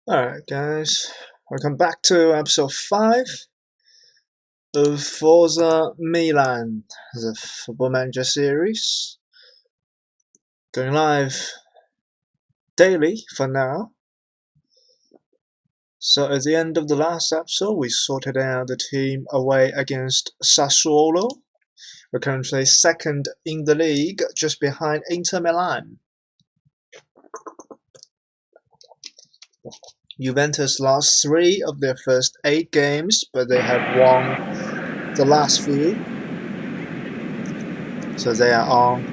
Alright guys, welcome back to episode 5 of Forza Milan, the Football Manager series. Going live daily for now. So at the end of the last episode, we sorted out the team away against Sassuolo. We're currently second in the league, just behind Inter Milan. Juventus lost 3 of their first 8 games, but they have won the last few. So they are on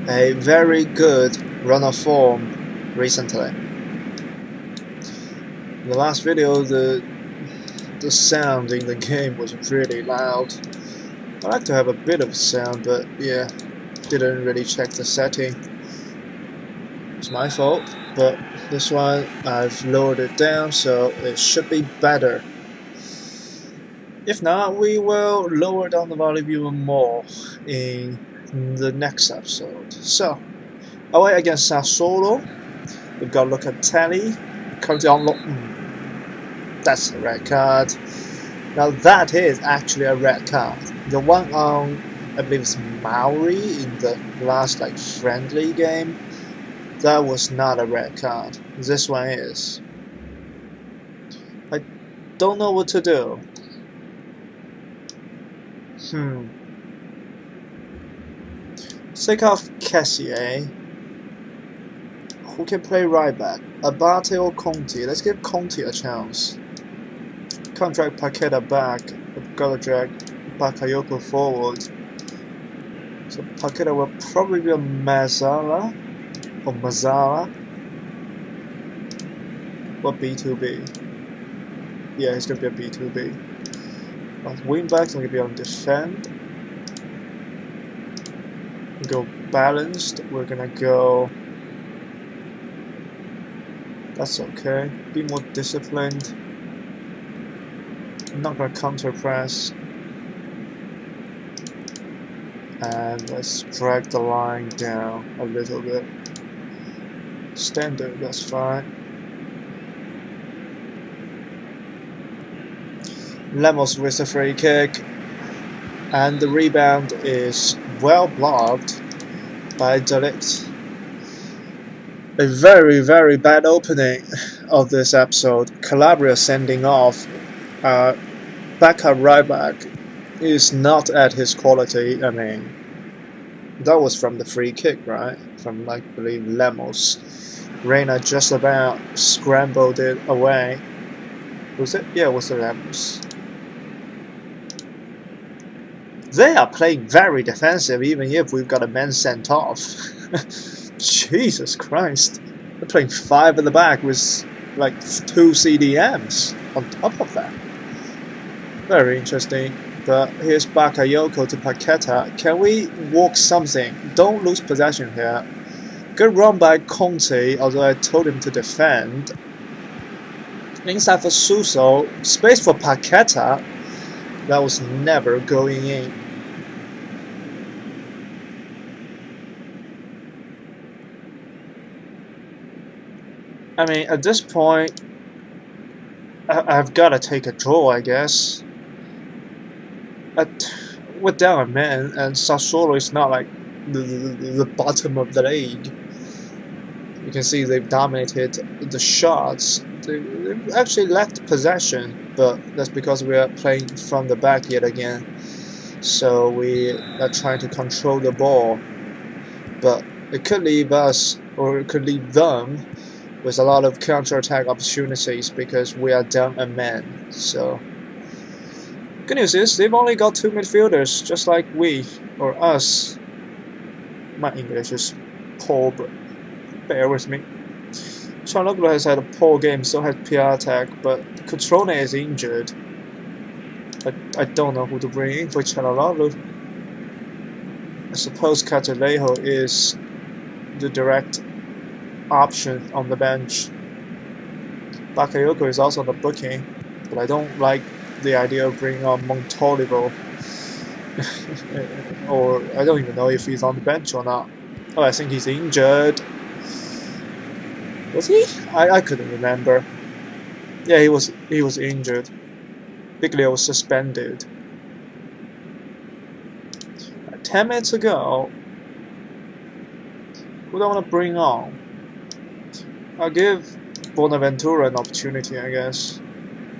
a very good run of form recently. In the last video, the sound in the game was really loud. I like to have a bit of sound, but yeah, didn't really check the setting. It's my fault, but this one I've lowered it down, so it should be better. If not, we will lower down the volume even more in the next episode. So, away against Sassuolo, we've got Locatelli, currently on that's a red card. Now that is actually a red card. The one on, I believe it's Maori in the last friendly game, that was not a red card. This one is. I don't know what to do. Take off Cassier. Who can play right back? Abate or Conti? Let's give Conti a chance. Can't drag Paqueta back. I've got to drag Bakayoko forward. So Paqueta will probably be a Mazzara or Mazzara. What B2B? Yeah, he's gonna be a B2B. Wing backs are gonna be on defend. We go balanced. We're gonna go. That's okay. Be more disciplined. I'm not gonna counter press. And let's drag the line down a little bit. Standard, that's fine. Lemos with a free kick, and the rebound is well blocked by Delict. A very, very bad opening of this episode. Calabria sending off backup right back is not at his quality. I mean, that was from the free kick, right? From, I believe, Lemos. Reina just about scrambled it away. Was it? Yeah, it was the Lemos. They are playing very defensive, even if we've got a man sent off. Jesus Christ. They're playing 5 at the back with 2 CDMs on top of that. Very interesting. But here's Bakayoko to Paqueta. Can we walk something? Don't lose possession here. Good run by Conte, although I told him to defend. Inside for Suso. Space for Paqueta. That was never going in. I mean, at this point, I've got to take a draw, I guess. We're down a man, and Sassuolo is not like the bottom of the league. You can see they've dominated the shots. They've actually lacked possession, but that's because we are playing from the back yet again. So we are trying to control the ball. But it could leave us, or it could leave them, with a lot of counter-attack opportunities because we are down a man. So good news is they've only got 2 midfielders, just like we or us. My English is poor, but bear with me. Çalhanoğlu has had a poor game, so has Piatek, but Cutrone is injured. I don't know who to bring in for Çalhanoğlu. I suppose Catalejo is the direct option on the bench. Bakayoko is also on the booking, but I don't like the idea of bringing on Montolivo. Or I don't even know if he's on the bench or not. I think he's injured. Was he? I couldn't remember. Yeah, he was injured. Biglio was suspended. 10 minutes ago. Who do I want to bring on? I'll give Bonaventura an opportunity, I guess,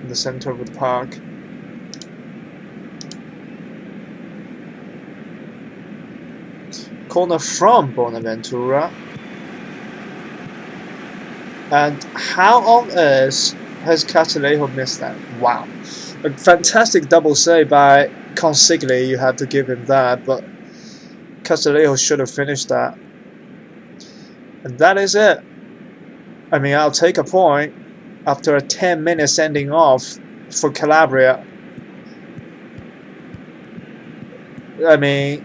in the center of the park. Corner from Bonaventura. And how on earth has Castillejo missed that? Wow. A fantastic double save by Consigli, you have to give him that, but Castillejo should have finished that. And that is it. I mean, I'll take a point after a 10-minute sending off for Calabria. I mean,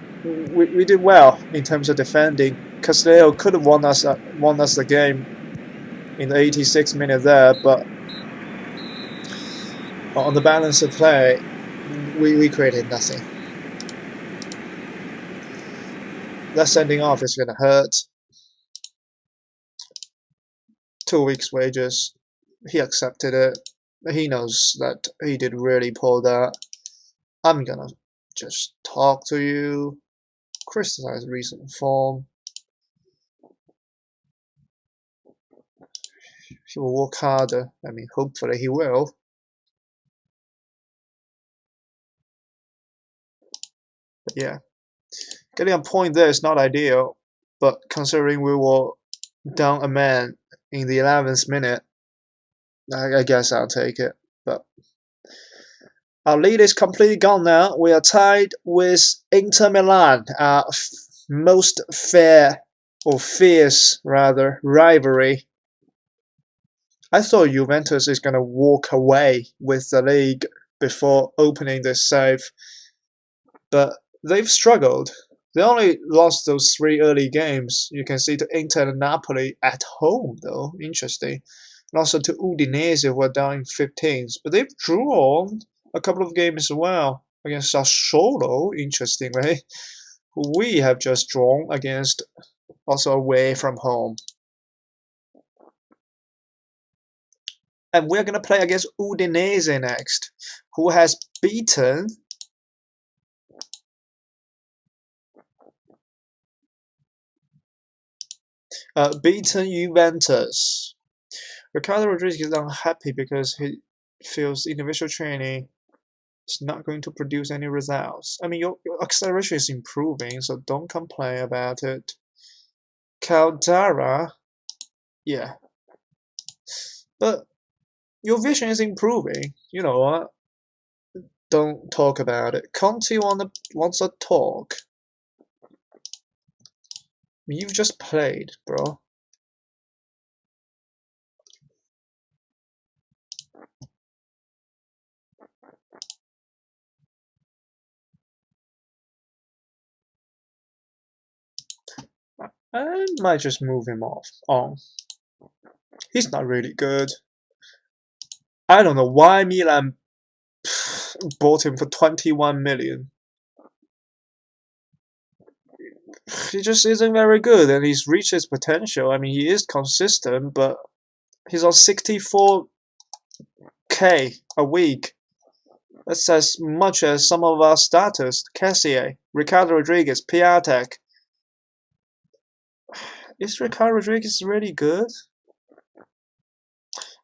we did well in terms of defending. Castillejo could have won us the game in the 86th minute there, but on the balance of play, we created nothing. That sending off is going to hurt. 2 weeks' wages. He accepted it. He knows that he did really pull that. I'm gonna just talk to you, criticize recent form. He will work harder. I mean, hopefully he will. But yeah, getting a point there is not ideal. But considering we were down a man in the 11th minute, I guess I'll take it. But our lead is completely gone now. We are tied with Inter Milan, our most fair or fierce rather rivalry. I thought Juventus is gonna walk away with the league before opening this save, but they've struggled. They only lost those 3 early games. You can see to Inter and Napoli at home, though. Interesting. And also to Udinese, who are down in 15th. But they've drawn a couple of games as well against Sassuolo, interestingly. We have just drawn against, also away from home. And we're going to play against Udinese next, who has beaten Juventus. Ricardo Rodriguez is unhappy because he feels individual training is not going to produce any results. I mean, your acceleration is improving, so don't complain about it. Caldara, yeah. But your vision is improving. You know what? Don't talk about it. Conte wants a talk. You've just played, bro. I might just move him on. He's not really good. I don't know why Milan bought him for 21 million. He just isn't very good, and he's reached his potential. I mean, he is consistent, but he's on 64k a week. That's as much as some of our starters: Cassier, Ricardo Rodriguez, Piatek. Is Ricardo Rodriguez really good?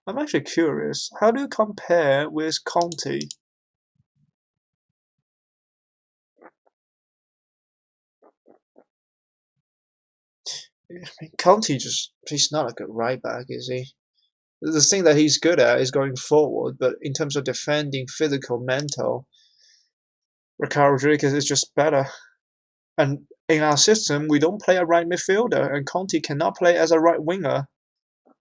I'm actually curious. How do you compare with Conte? I mean, Conte he's not a good right back, is he? The thing that he's good at is going forward, but in terms of defending, physical, mental, Ricardo Rodriguez is just better. And in our system, we don't play a right midfielder, and Conte cannot play as a right winger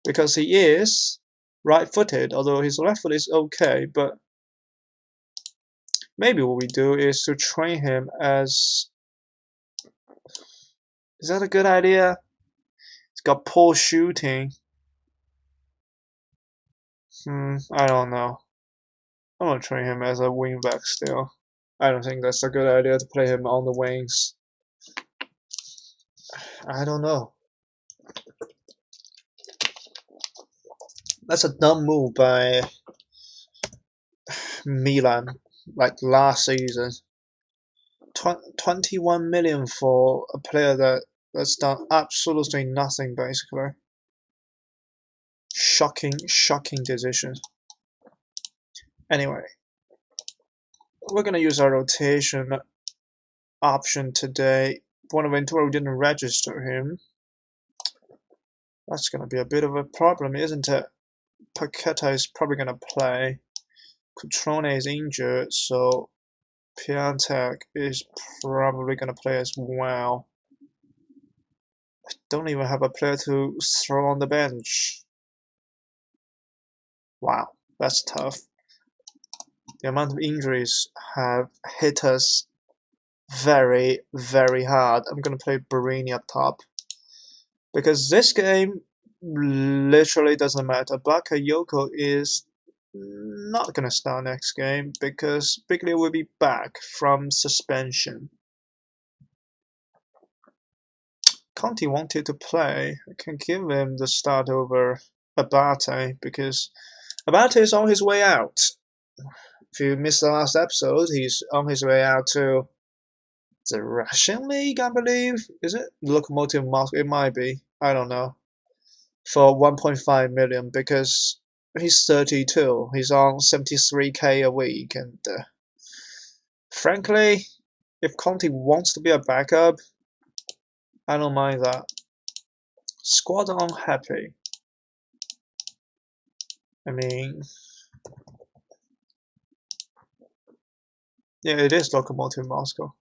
because he is right-footed, although his left foot is okay. But maybe what we do is to train him as. Is that a good idea? He's got poor shooting. I don't know. I'm gonna train him as a wingback still. I don't think that's a good idea to play him on the wings. I don't know. That's a dumb move by Milan, like last season. 21 million for a player that's done absolutely nothing, basically. Shocking decision. Anyway, we're gonna use our rotation option today. Bonaventura, we didn't register him. That's gonna be a bit of a problem, isn't it? Paqueta is probably gonna play. Cutrone is injured, so Piatek is probably gonna play as well. I don't even have a player to throw on the bench. Wow, that's tough. The amount of injuries have hit us very, very hard. I'm gonna play Barini up top because this game literally doesn't matter. Bakayoko is not gonna start next game because Biglia will be back from suspension. Conte wanted to play. I can give him the start over Abate because Abate is on his way out. If you missed the last episode, he's on his way out to the Russian league, I believe. Is it Lokomotiv Moscow? It might be. I don't know. For 1.5 million because he's 32. He's on 73k a week, and frankly, if Conte wants to be a backup, I don't mind that. Squad unhappy. I mean, yeah, it is Lokomotiv Moscow.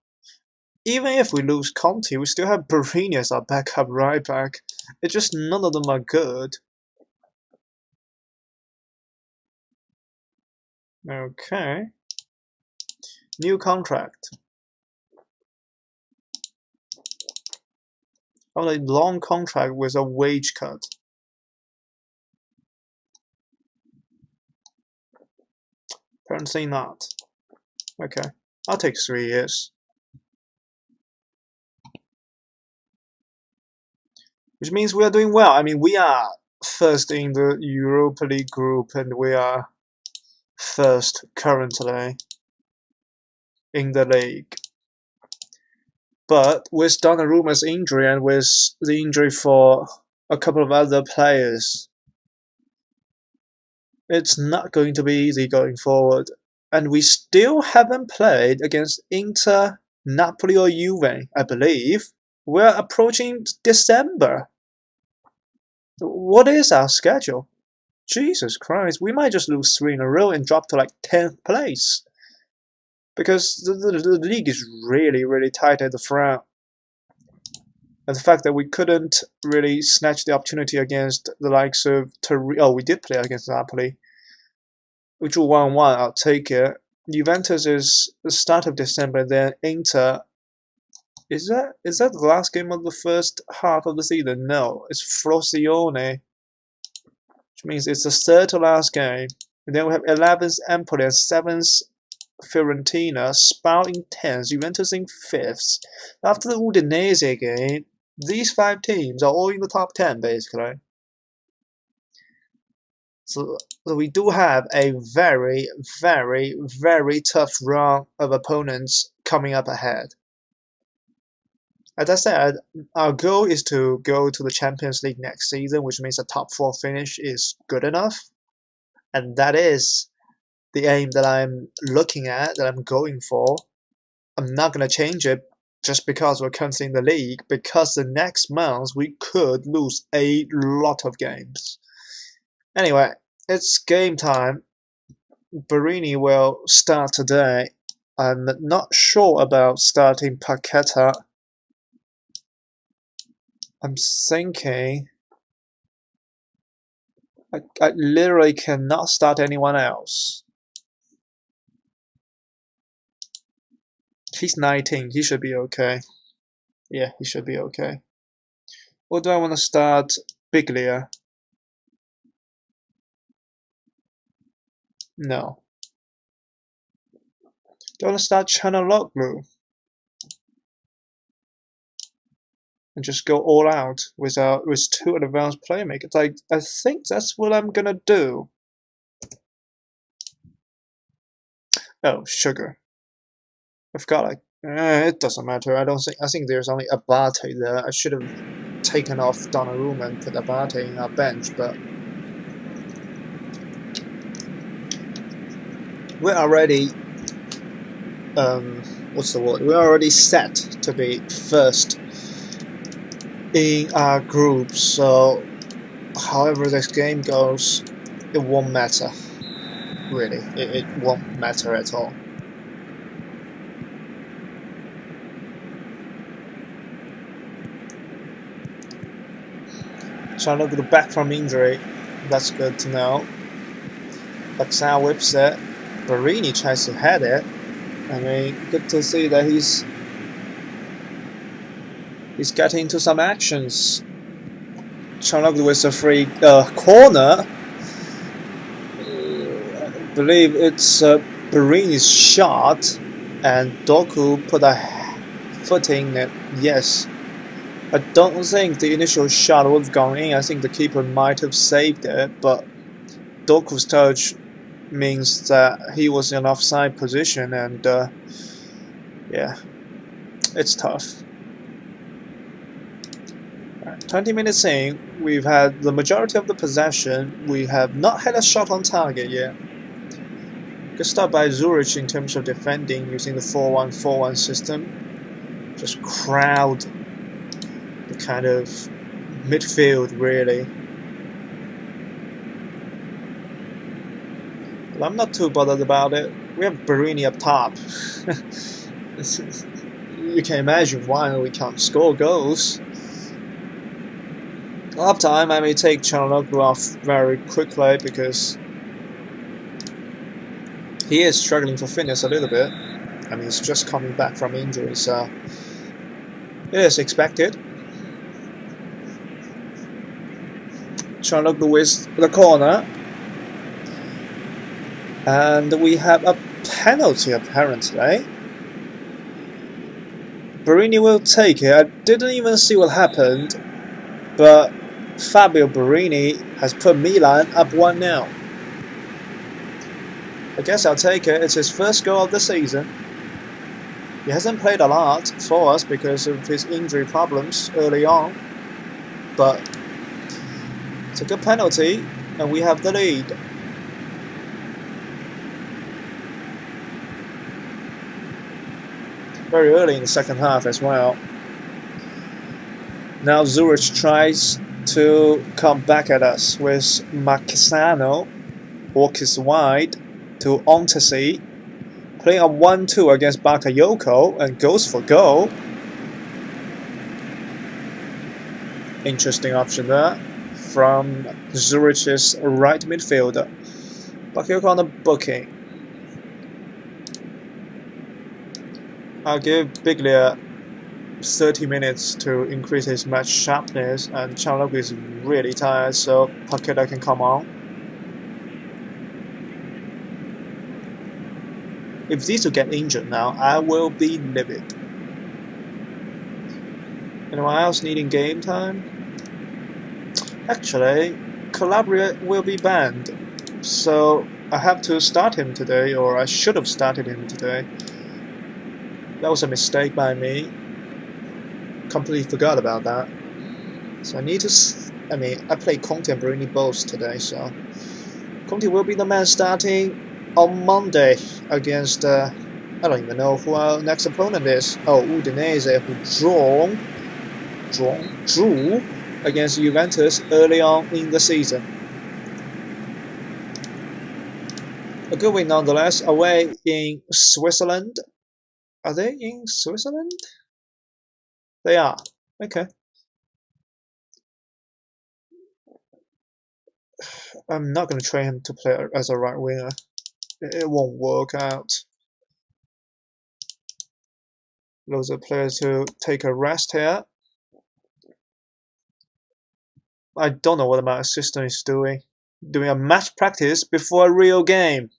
Even if we lose Conte, we still have Barini as our backup right back. It's just none of them are good. Okay. New contract. Oh, a long contract with a wage cut. Apparently not. Okay. I'll take 3 years. Which means we are doing well. I mean, we are first in the Europa League group and we are first currently in the league. But with Donnarumma's injury and with the injury for a couple of other players, it's not going to be easy going forward. And we still haven't played against Inter, Napoli or Juve, I believe. We're approaching December. What is our schedule? Jesus Christ, we might just lose 3 in a row and drop to like 10th place. Because the league is really, really tight at the front. And the fact that we couldn't really snatch the opportunity against the likes of Oh, we did play against Napoli. We drew 1-1, I'll take it. Juventus is the start of December, then Inter. Is that the last game of the first half of the season? No, it's Frosinone. Which means it's the third to last game. And then we have 11th Empoli and 7th Fiorentina, Spal in 10th, Juventus in 5th. After the Udinese game, these 5 teams are all in the top 10, basically. So we do have a very, very, very tough run of opponents coming up ahead. As I said, our goal is to go to the Champions League next season, which means a top 4 finish is good enough. And that is the aim that I'm looking at, that I'm going for. I'm not going to change it just because we're currently in the league, because the next month we could lose a lot of games. Anyway, it's game time. Barini will start today. I'm not sure about starting Paqueta. I'm thinking I literally cannot start anyone else. He's 19. He should be okay. Yeah, he should be okay. Or do I want to start Biglia? No. Do I want to start Chanaloglu? And just go all out with 2 advanced playmakers? I think that's what I'm gonna do. Oh, sugar. I've got like. It doesn't matter. I don't think. I think there's only Abate there. I should have taken off Donnarumma and put Abate in our bench, but we're already. What's the word? We're already set to be first in our group. So, however this game goes, it won't matter. Really, it won't matter at all. Chanuklu back from injury. That's good to know. Baksal whips it. Barini tries to head it. I mean, good to see that he's getting into some actions. Chanuklu with a free corner. I believe it's Barini's shot, and Doku put a foot in it. Yes. I don't think the initial shot would have gone in. I think the keeper might have saved it, but Doku's touch means that he was in offside position, and yeah, it's tough. 20 minutes in, we've had the majority of the possession. We have not had a shot on target yet. Good start by Zurich in terms of defending using the 4-1-4-1 system. Just crowd the kind of midfield, really. But I'm not too bothered about it. We have Barini up top. You can imagine why we can't score goals. Half time, I may take Çalhanoğlu off very quickly because he is struggling for fitness a little bit. I mean, he's just coming back from injury, so it is expected. Çalhanoğlu with the corner. And we have a penalty, apparently. Barini will take it. I didn't even see what happened, but Fabio Barini has put Milan up 1-0. I guess I'll take it. It's his first goal of the season. He hasn't played a lot for us because of his injury problems early on, but it's a good penalty, and we have the lead. Very early in the second half as well. Now Zurich tries to come back at us with Marquesano, walks wide to Ontesi, playing a 1-2 against Bakayoko and goes for goal. Interesting option there from Zurich's right midfielder. Bakayoko on the booking. I'll give Biglia 30 minutes to increase his match sharpness, and Çalhanoğlu is really tired, so Paqueta can come on. If these two get injured now, I will be livid. Anyone else needing game time? Actually, Calabria will be banned, so I have to start him today, or I should have started him today. That was a mistake by me. Completely forgot about that. So I need to. I mean, I played Conte and Barini both today, so Conte will be the man starting on Monday against. I don't even know who our next opponent is. Oh, Udinese, who drew against Juventus early on in the season. A good win nonetheless, away in Switzerland. Are they in Switzerland? They are. Okay. I'm not going to train him to play as a right winger. It won't work out. Loads of players to take a rest here. I don't know what my assistant is doing. Doing a match practice before a real game.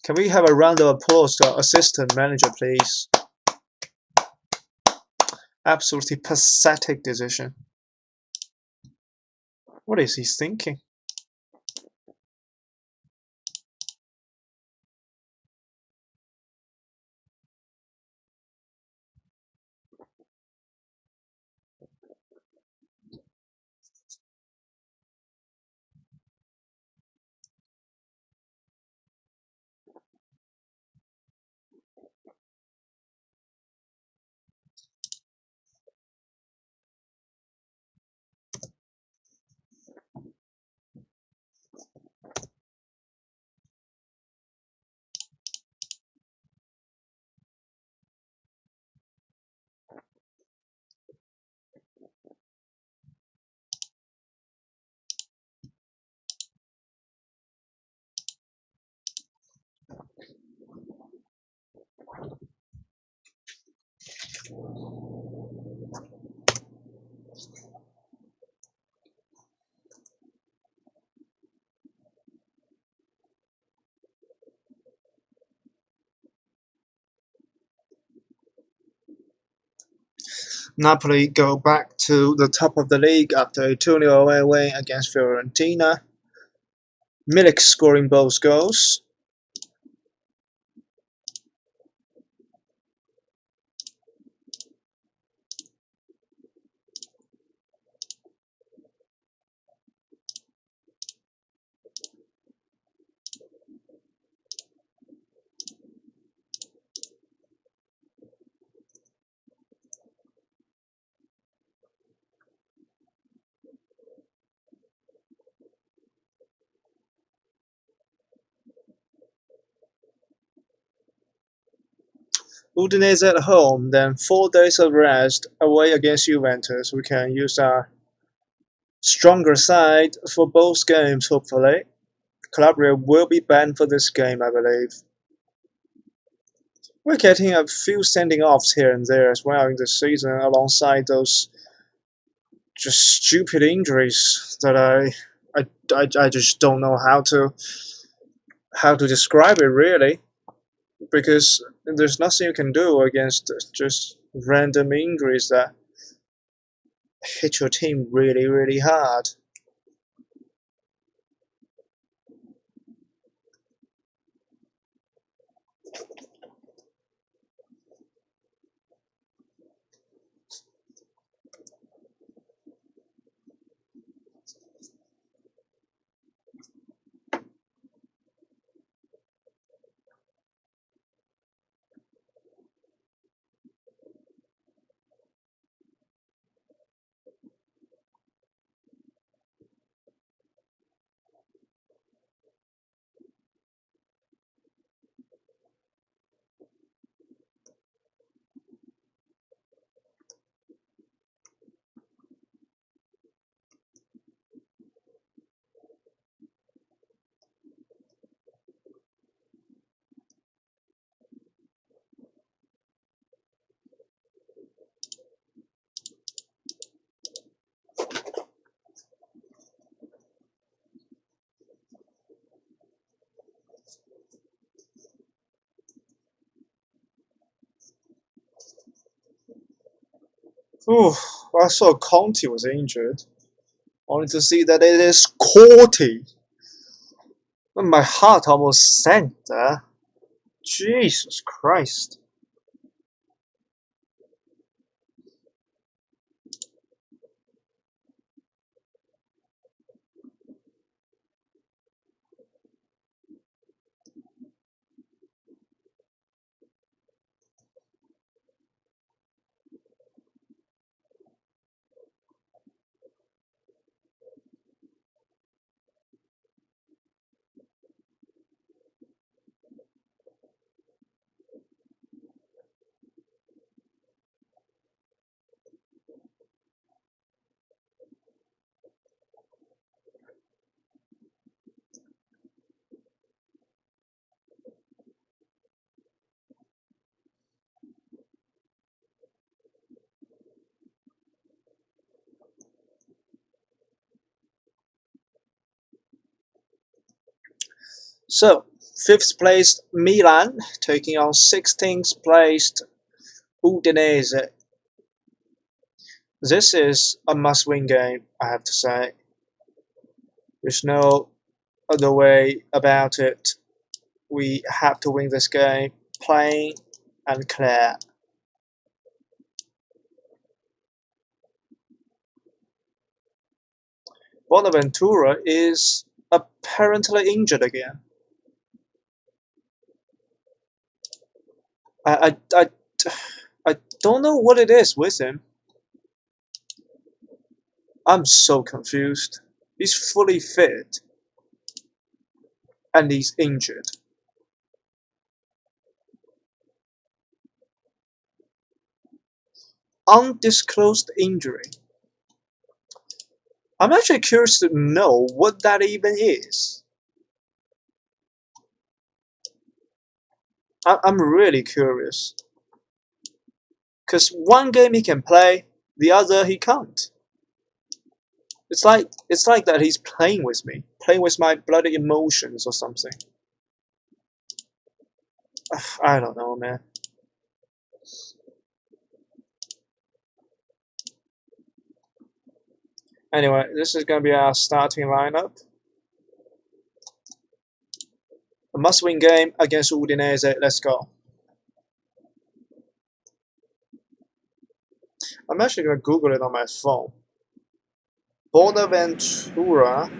Can we have a round of applause to our assistant manager, please? Absolutely pathetic decision. What is he thinking? Napoli go back to the top of the league after a 2-0 away win against Fiorentina. Milik scoring both goals. Udinese at home, then 4 days of rest away against Juventus. We can use our stronger side for both games, hopefully. Calabria will be banned for this game, I believe. We're getting a few sending offs here and there as well in the season, alongside those just stupid injuries that I just don't know how to describe it really, because there's nothing you can do against just random injuries that hit your team really hard. Ooh, I saw Conti was injured, only to see that it is Corti. My heart almost sank there. Jesus Christ. So, 5th placed Milan taking on 16th placed Udinese. This is a must-win game, I have to say. There's no other way about it. We have to win this game, plain and clear. Bonaventura is apparently injured again. I don't know what it is with him. I'm so confused. He's fully fit and he's injured. Undisclosed injury. I'm actually curious to know what that even is. I'm really curious. Because one game he can play, the other he can't. It's like that he's playing with me, playing with my bloody emotions or something. I don't know, man. Anyway, this is gonna be our starting lineup. A must-win game against Udinese. Let's go. I'm actually gonna Google it on my phone. Bonaventura.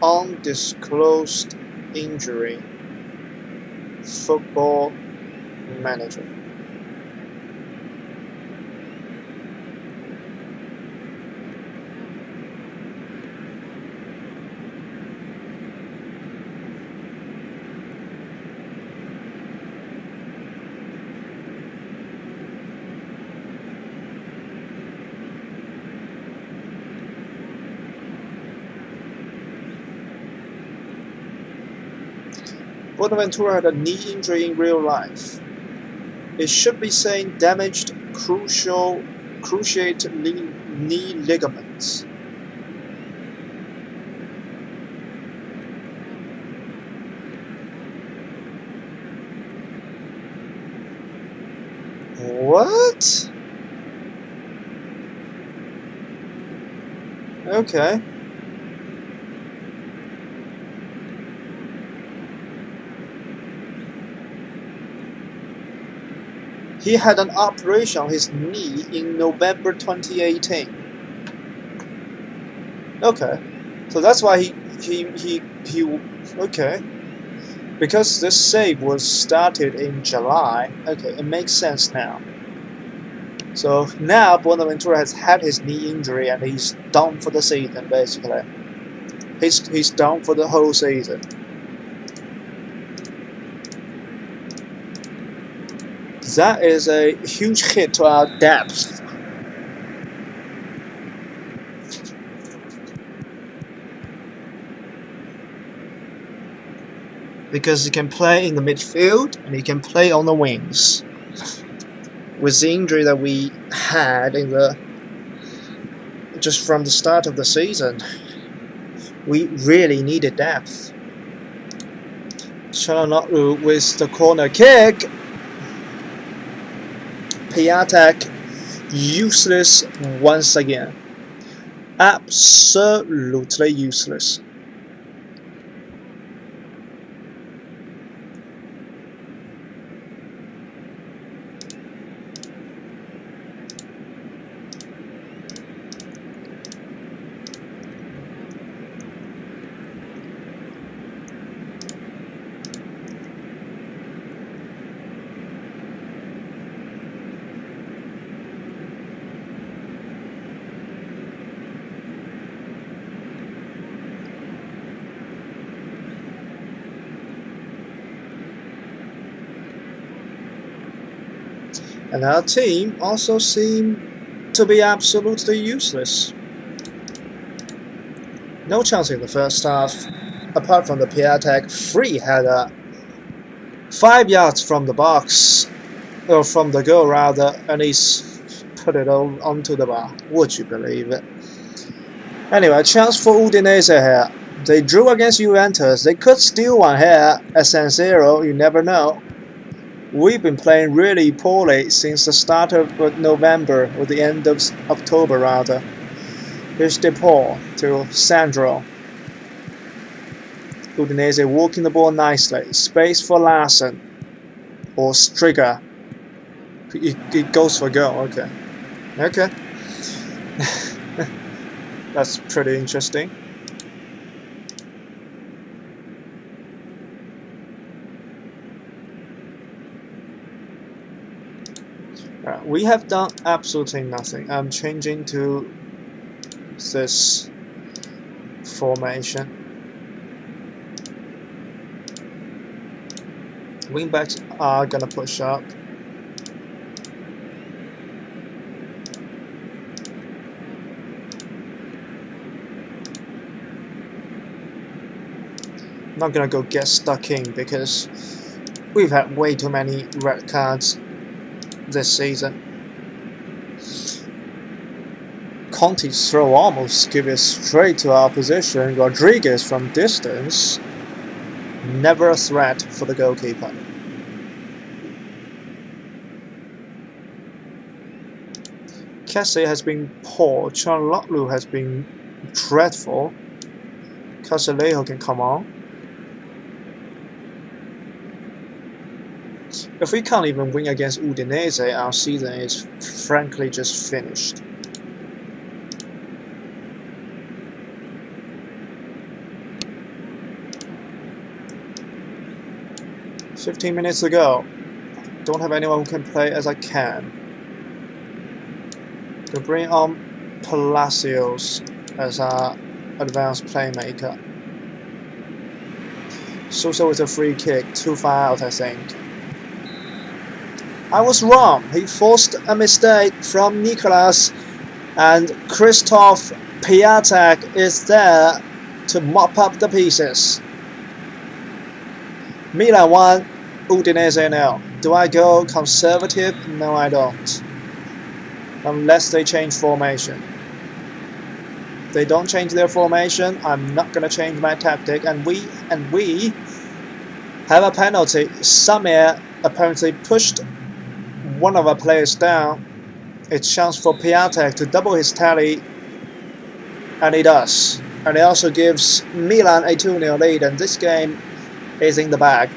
Undisclosed injury. Football manager. Bonaventura had a knee injury in real life. It should be saying damaged cruciate knee ligaments. What? Okay. He had an operation on his knee in November 2018. Okay, so that's why he okay. Because this save was started in July. Okay, it makes sense now. So now Bonaventura has had his knee injury and he's done for the season basically. He's done for the whole season. That is a huge hit to our depth. Because he can play in the midfield and he can play on the wings. With the injury that we had in the just from the start of the season, we really needed depth. Çalhanoğlu with the corner kick. Piatek useless once again. Absolutely useless. And our team also seemed to be absolutely useless. No chance in the first half, apart from the Piatek free header 5 yards from the box, or from the goal rather, and he's put it onto the bar. Would you believe it? Anyway, chance for Udinese here. They drew against Juventus. They could steal one here at San Siro, you never know. We've been playing really poorly since the start of November, or the end of October rather. Here's De Paul to Sandro. Udinese walking the ball nicely. Space for Larsen. Or Striger. It goes for goal, okay. Okay. That's pretty interesting. We have done absolutely nothing. I'm changing to this formation. Wingbacks are gonna push up. Not gonna go get stuck in because we've had way too many red cards this season. Conti's throw almost give it straight to our position. Rodriguez from distance. Never a threat for the goalkeeper. Kessie has been poor. Chanlotlu has been dreadful. Casalejo can come on. If we can't even win against Udinese, our season is frankly just finished. "15 minutes to go. Don't have anyone who can play as I can. To bring on Palacios as our advanced playmaker. Sousa with a free kick, too far out I think. I was wrong. He forced a mistake from Nicolas, and Christoph Piatek is there to mop up the pieces. Milan 1, Udinese 0. Do I go conservative? No, I don't. Unless they change formation. If they don't change their formation, I'm not gonna change my tactic. And we have a penalty. Samir apparently pushed one of our players down. It's chance for Piatek to double his tally, and he does. And it also gives Milan a 2-0 lead, and this game is in the bag.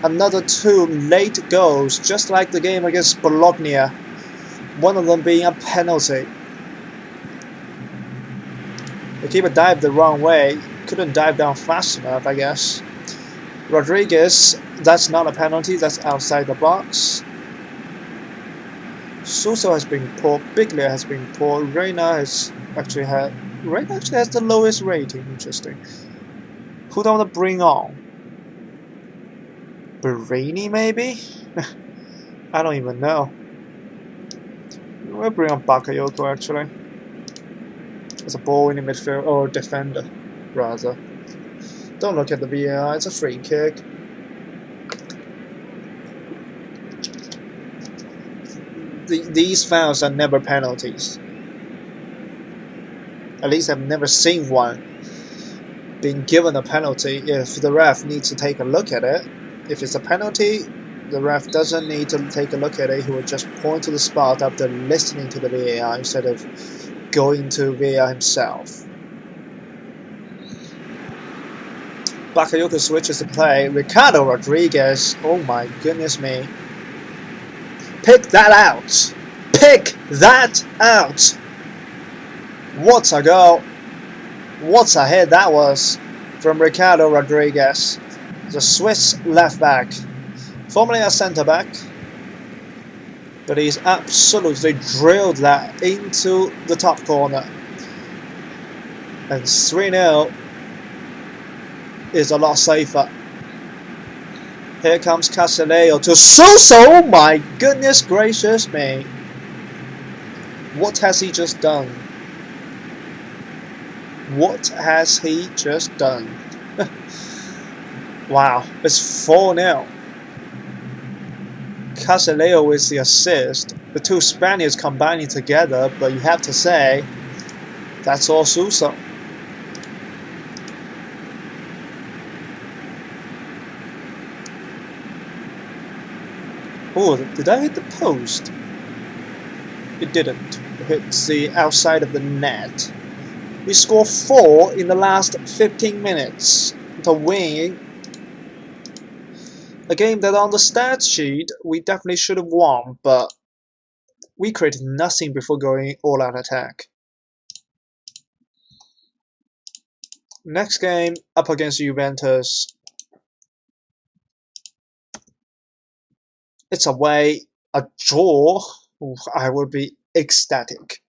Another 2 late goals, just like the game against Bologna. One of them being a penalty. The keeper dived the wrong way. Couldn't dive down fast enough, I guess. Rodriguez, that's not a penalty, that's outside the box. Suso has been poor, Biglia has been poor, Reina actually has the lowest rating, interesting. Who do I want to bring on? Barini maybe? I don't even know. We'll bring on Bakayoko actually. As a ball in the midfield, or defender, rather. Don't look at the VAR, it's a free kick. These fouls are never penalties. At least I've never seen one being given a penalty if the ref needs to take a look at it. If it's a penalty, the ref doesn't need to take a look at it, he will just point to the spot after listening to the VAR instead of going to VAR himself. Bakayoko switches the play. Ricardo Rodriguez, oh my goodness me. Pick that out! Pick that out! What a goal! What a hit that was from Ricardo Rodriguez, the Swiss left back. Formerly a centre back, but he's absolutely drilled that into the top corner. And 3-0 is a lot safer. Here comes Casalejo to Sousa. Oh my goodness gracious me. What has he just done? What has he just done? Wow, it's 4-0. Casalejo with the assist. The two Spaniards combining together, but you have to say, that's all Sousa. Oh, did I hit the post? It didn't. It hit the outside of the net. We scored 4 in the last 15 minutes to win a game that on the stats sheet we definitely should have won, but we created nothing before going all-out attack. Next game, up against Juventus. It's away, a draw. I would be ecstatic.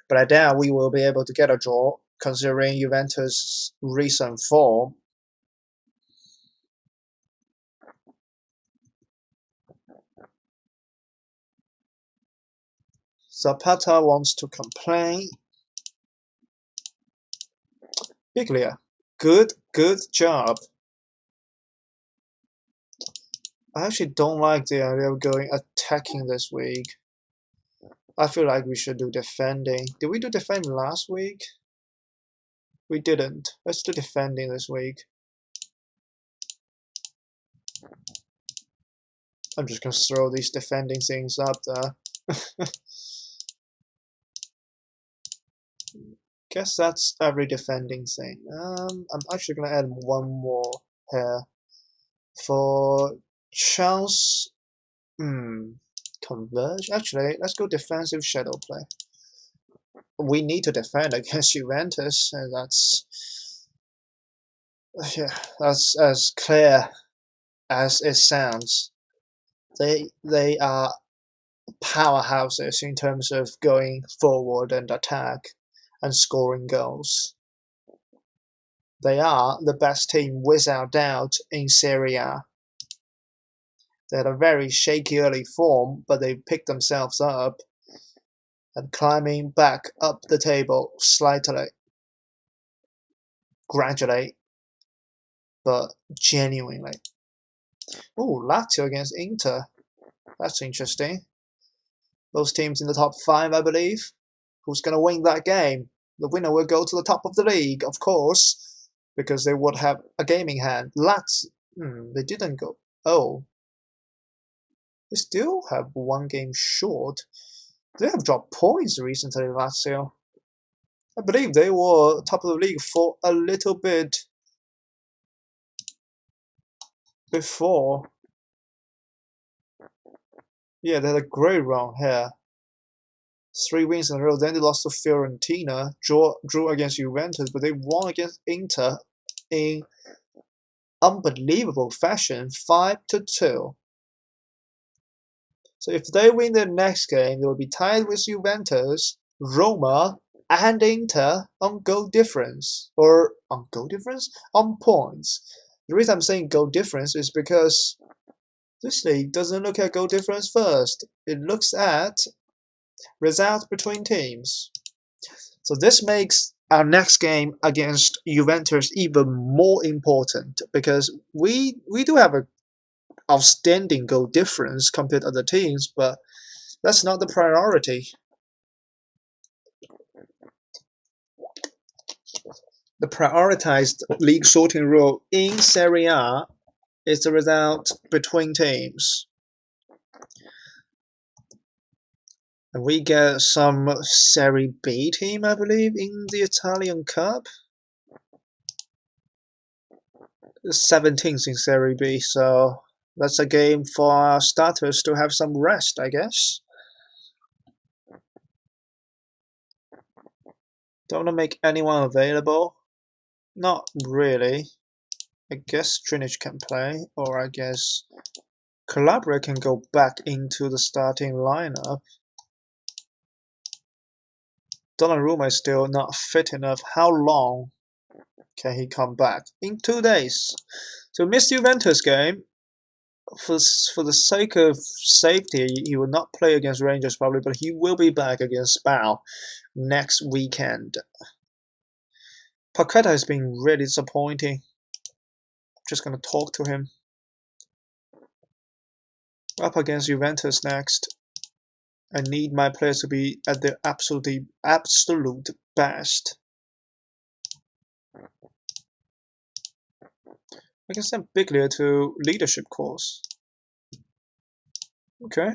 But I doubt we will be able to get a draw, considering Juventus' recent form. Zapata wants to complain. Biglia. Good job. I actually don't like the idea of going attacking this week. I feel like we should do defending. Did we do defending last week? We didn't. Let's do defending this week. I'm just gonna throw these defending things up there. Guess that's every defending thing. I'm actually gonna add one more here for chance. Converge. Actually, let's go defensive shadow play. We need to defend against Juventus, and that's as clear as it sounds. They are powerhouses in terms of going forward and attack and scoring goals. They are the best team without doubt in Serie A. They had a very shaky early form, but they picked themselves up and climbing back up the table slightly, gradually, but genuinely. Oh, Lazio against Inter. That's interesting. Those teams in the top 5, I believe. Who's going to win that game? The winner will go to the top of the league, of course, because they would have a gaming hand. They didn't go. Oh. They still have one game short. They have dropped points recently, Lazio. I believe they were top of the league for a little bit before. Yeah, they had a great run here. 3 wins in a row. Then they lost to Fiorentina, drew against Juventus, but they won against Inter in unbelievable fashion, 5-2. So if they win their next game, they will be tied with Juventus, Roma, and Inter on goal difference. Or on goal difference? On points. The reason I'm saying goal difference is because this league doesn't look at goal difference first. It looks at results between teams. So this makes our next game against Juventus even more important because we do have an outstanding goal difference compared to other teams, but that's not the priority. The prioritized league sorting rule in Serie A is the result between teams. And we get some Serie B team, I believe, in the Italian Cup. 17th in Serie B, so that's a game for our starters to have some rest, I guess. Don't want to make anyone available. Not really. I guess Trinich can play, or I guess Calabria can go back into the starting lineup. Donnarumma is still not fit enough. How long can he come back? In 2 days. So missed Juventus game. For the sake of safety, he will not play against Rangers probably, but he will be back against Spal next weekend. Paqueta has been really disappointing. I'm just going to talk to him. Up against Juventus next. I need my players to be at their absolute best. I can send Biglia to leadership course. Okay.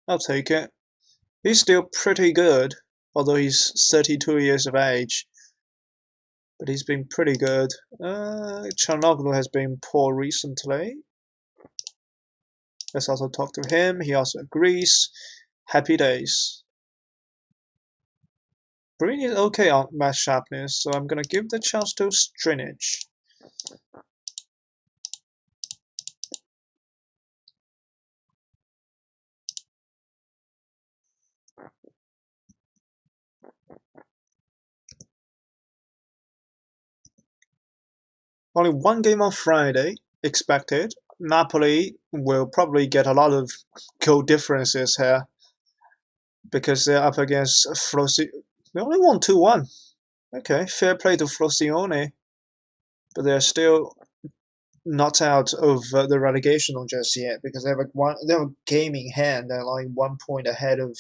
I'll take it. He's still pretty good, although he's 32 years of age. But he's been pretty good. Çalhanoğlu has been poor recently. Let's also talk to him. He also agrees. Happy days. Brini is okay on match sharpness, so I'm gonna give the chance to Strinic. Only one game on Friday expected. Napoli will probably get a lot of goal differences here because they're up against Frosinone. They only won 2-1. Okay, fair play to Frosinone. but they're still not out of the relegation just yet because they have a game in hand. They're like 1 point ahead of.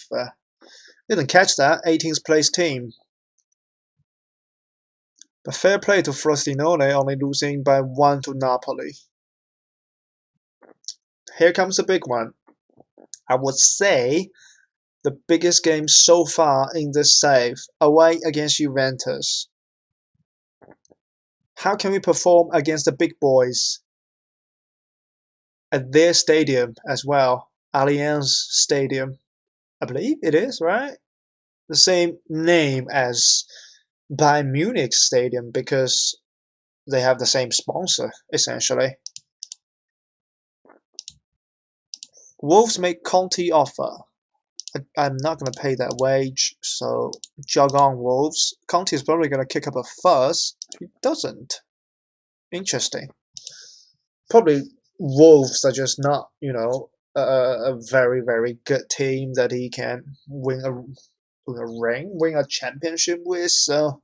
Didn't catch that 18th place team. But fair play to Frosinone, only losing by 1 to Napoli. Here comes the big one. I would say the biggest game so far in this save, away against Juventus. How can we perform against the big boys at their stadium as well? Allianz Stadium, I believe it is, right? The same name as Bayern Munich Stadium because they have the same sponsor, essentially. Wolves make Conte offer. I'm not going to pay that wage, so jog on, Wolves. Conte is probably going to kick up a fuss. He doesn't. Interesting. Probably Wolves are just not, a very, very good team that he can win a championship with. So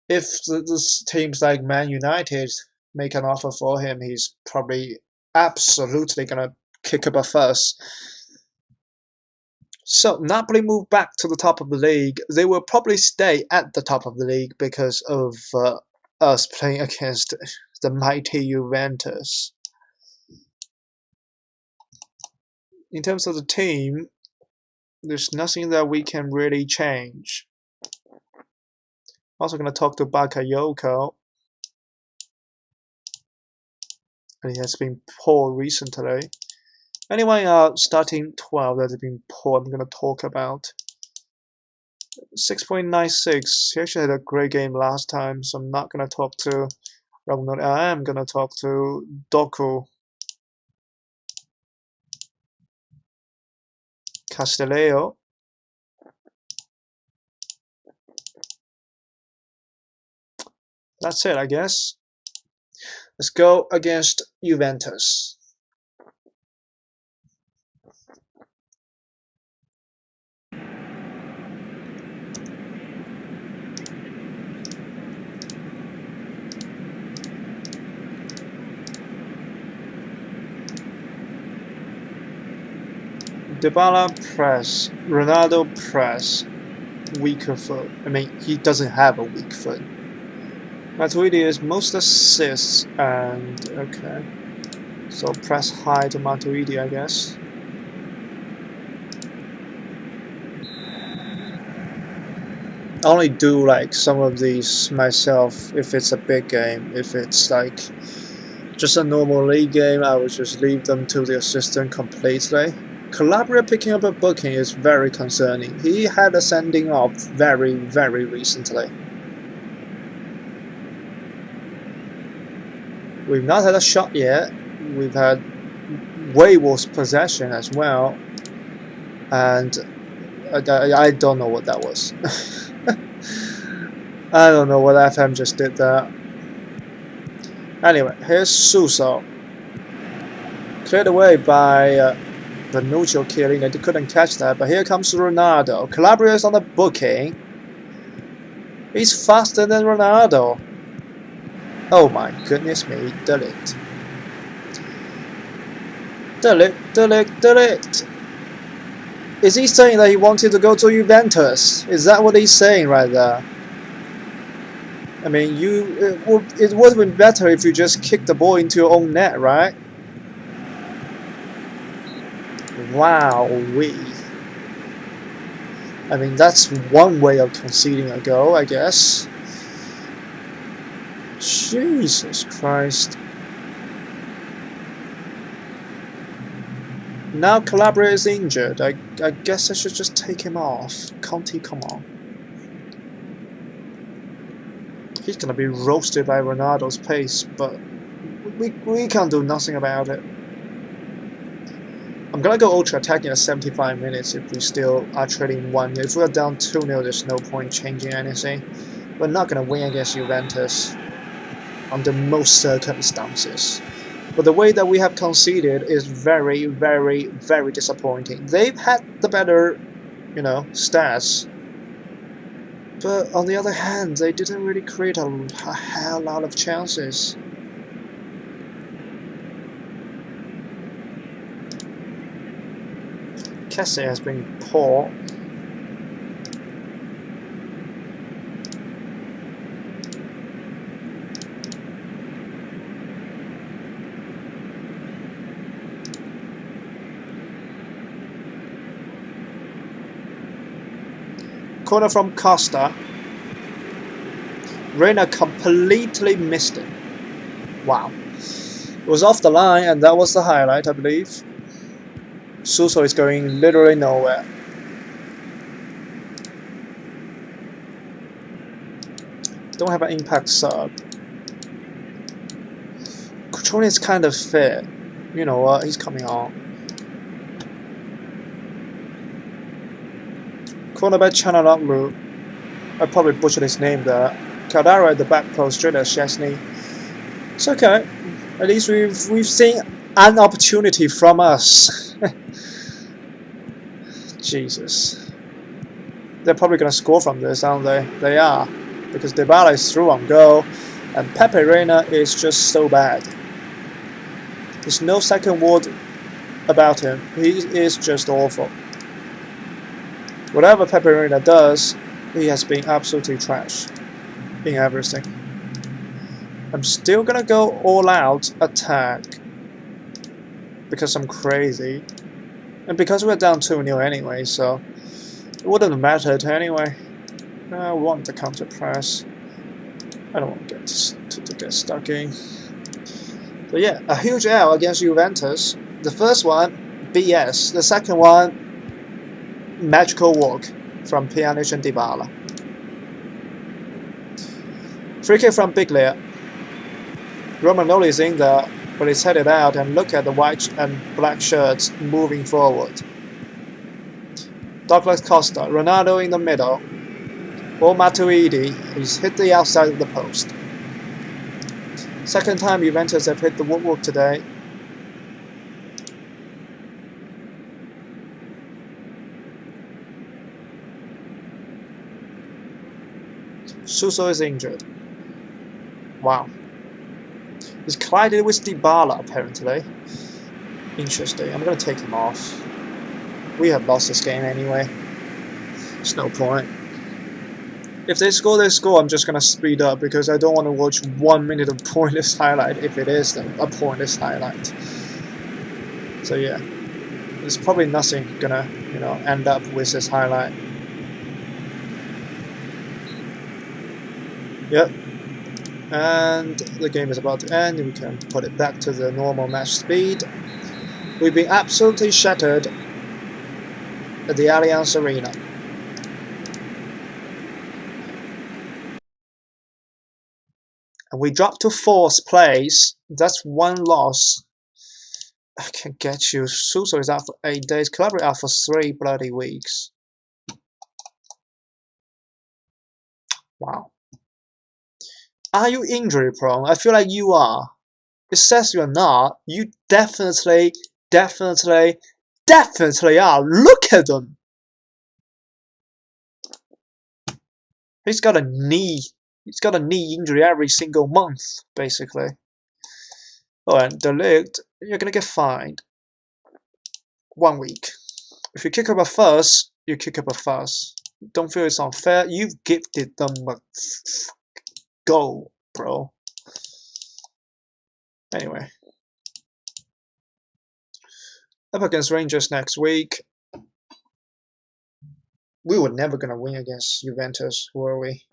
if the teams like Man United make an offer for him, he's probably absolutely going to kick up a fuss. So Napoli moved back to the top of the league. They will probably stay at the top of the league because of us playing against the mighty Juventus. In terms of the team, there's nothing that we can really change. Also going to talk to Bakayoko. And he has been poor recently. Anyway, starting 12 that has been poor, I'm going to talk about. 6.96. He actually had a great game last time, so I'm not going to talk to Ragnar. I am going to talk to Doku. Castelleo. That's it, I guess. Let's go against Juventus. Dybala press, Ronaldo press, weaker foot. I mean, he doesn't have a weak foot. Matuidi is most assists and okay. So press high to Matuidi, I guess. I only do like some of these myself if it's a big game. If it's like just a normal league game, I would just leave them to the assistant completely. Calabria picking up a booking is very concerning. He had a sending off very, very recently. We've not had a shot yet. We've had way worse possession as well. And I don't know what that was. I don't know what FM just did there. Anyway, here's Suso. Cleared away by Vanuccio killing. I couldn't catch that, but here comes Ronaldo. Calabria is on the booking. He's faster than Ronaldo. Oh my goodness me, delete. Delete. Is he saying that he wanted to go to Juventus? Is that what he's saying right there? I mean, it would have been better if you just kicked the ball into your own net, right? Wowee. I mean, that's one way of conceding a goal, I guess. Jesus Christ. Now Calabria is injured. I guess I should just take him off. Conte, come on. He's gonna be roasted by Ronaldo's pace, but we can't do nothing about it. I'm gonna go ultra attacking at 75 minutes if we still are trading 1. If we're down 2-0, there's no point changing anything. We're not gonna win against Juventus under most circumstances. But the way that we have conceded is very, very, very disappointing. They've had the better, stats. But on the other hand, they didn't really create a hell lot of chances. Cassie has been poor. Corner from Costa. Reina completely missed it. Wow. It was off the line, and that was the highlight, I believe. Suso is going literally nowhere. Don't have an impact sub. Cutrone is kind of fit. You know what? He's coming on. Cornerback Chanaloglu. I probably butchered his name there. Caldara at the back post, straight at Chesney. It's okay. At least we've seen an opportunity from us. Jesus. They're probably gonna score from this, aren't they? They are. Because Dybala is through on goal, and Pepe Reina is just so bad. There's no second word about him. He is just awful. Whatever Pepe Reina does, he has been absolutely trash in everything. I'm still gonna go all out attack because I'm crazy, and because we're down 2-0 anyway, so it wouldn't have mattered anyway. I want the counter press. I don't want to get stuck in. So yeah, a huge L against Juventus. The first one, BS. The second one, magical walk from Pjanic and Dybala. Free kick from Biglia. Romagnoli is in there, but he's headed out, and look at the white and black shirts moving forward. Douglas Costa, Ronaldo in the middle. Or Matuidi, he's hit the outside of the post. Second time Juventus have hit the woodwork today. Suso is injured. Wow. He's collided with Dybala, apparently. Interesting. I'm going to take him off. We have lost this game anyway. There's no point. If they score, they score. I'm just going to speed up because I don't want to watch 1 minute of pointless highlight if it is a pointless highlight. So yeah. There's probably nothing going to, end up with this highlight. Yep. And the game is about to end. We can put it back to the normal match speed. We've been absolutely shattered at the Allianz Arena. And we dropped to 4th place. That's 1 loss. I can get you. Suso is out for 8 days. Calabria out for 3 bloody weeks. Wow. Are you injury prone? I feel like you are. It says you're not. You definitely are. Look at them. He's got a knee injury every single month, basically. Oh, and Delict, you're gonna get fined 1 week. If you kick up a fuss, you kick up a fuss. Don't feel it's unfair. You've gifted them a goal, bro. Anyway, up against Rangers next week. We were never gonna win against Juventus, were we?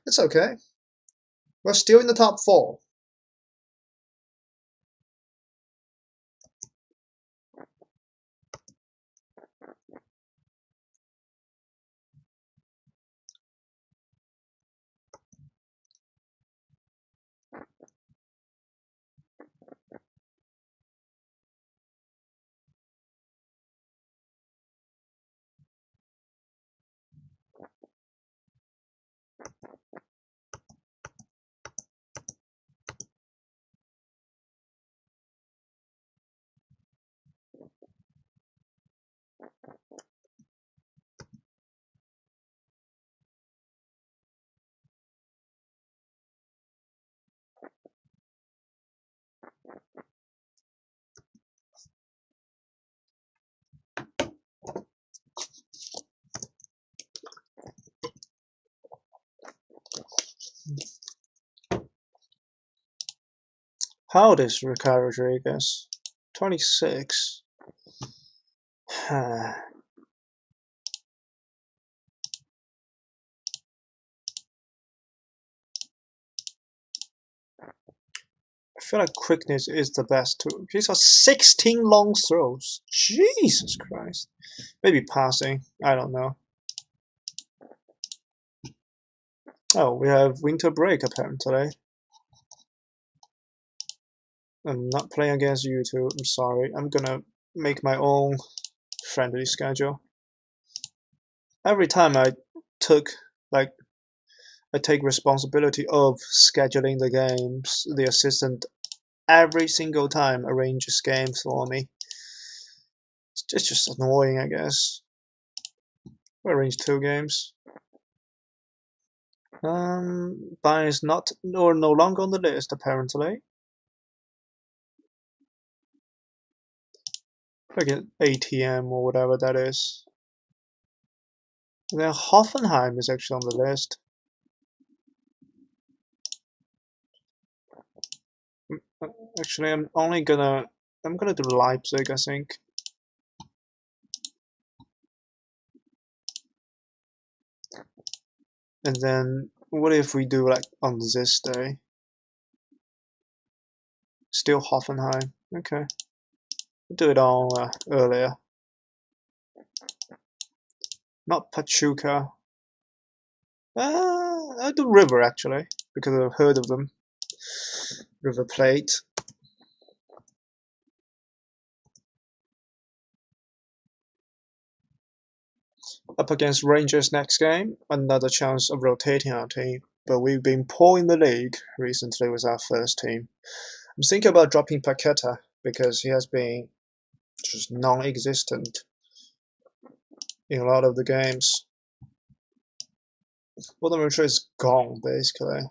It's okay. We're still in the top 4. How old is Ricardo Rodriguez? 26. I feel like quickness is the best too. He's got 16 long throws. Jesus Christ. Maybe passing. I don't know. Oh, we have winter break apparently. I'm not playing against you two. I'm sorry. I'm gonna make my own friendly schedule. Every time I took like I take responsibility of scheduling the games, the assistant every single time arranges games for me. It's just annoying, I guess. We arranged 2 games. Bayern is not or no longer on the list apparently. Like an ATM or whatever that is. Then Hoffenheim is actually on the list. Actually, I'm gonna do Leipzig, I think. And then what if we do like on this day? Still Hoffenheim. Okay. We'll do it on earlier. Not Pachuca. I'll do River actually, because I've heard of them. River Plate. Up against Rangers next game, another chance of rotating our team, but we've been poor in the league recently with our first team. I'm thinking about dropping Paqueta because he has been just non-existent in a lot of the games. Bonaventure is gone basically.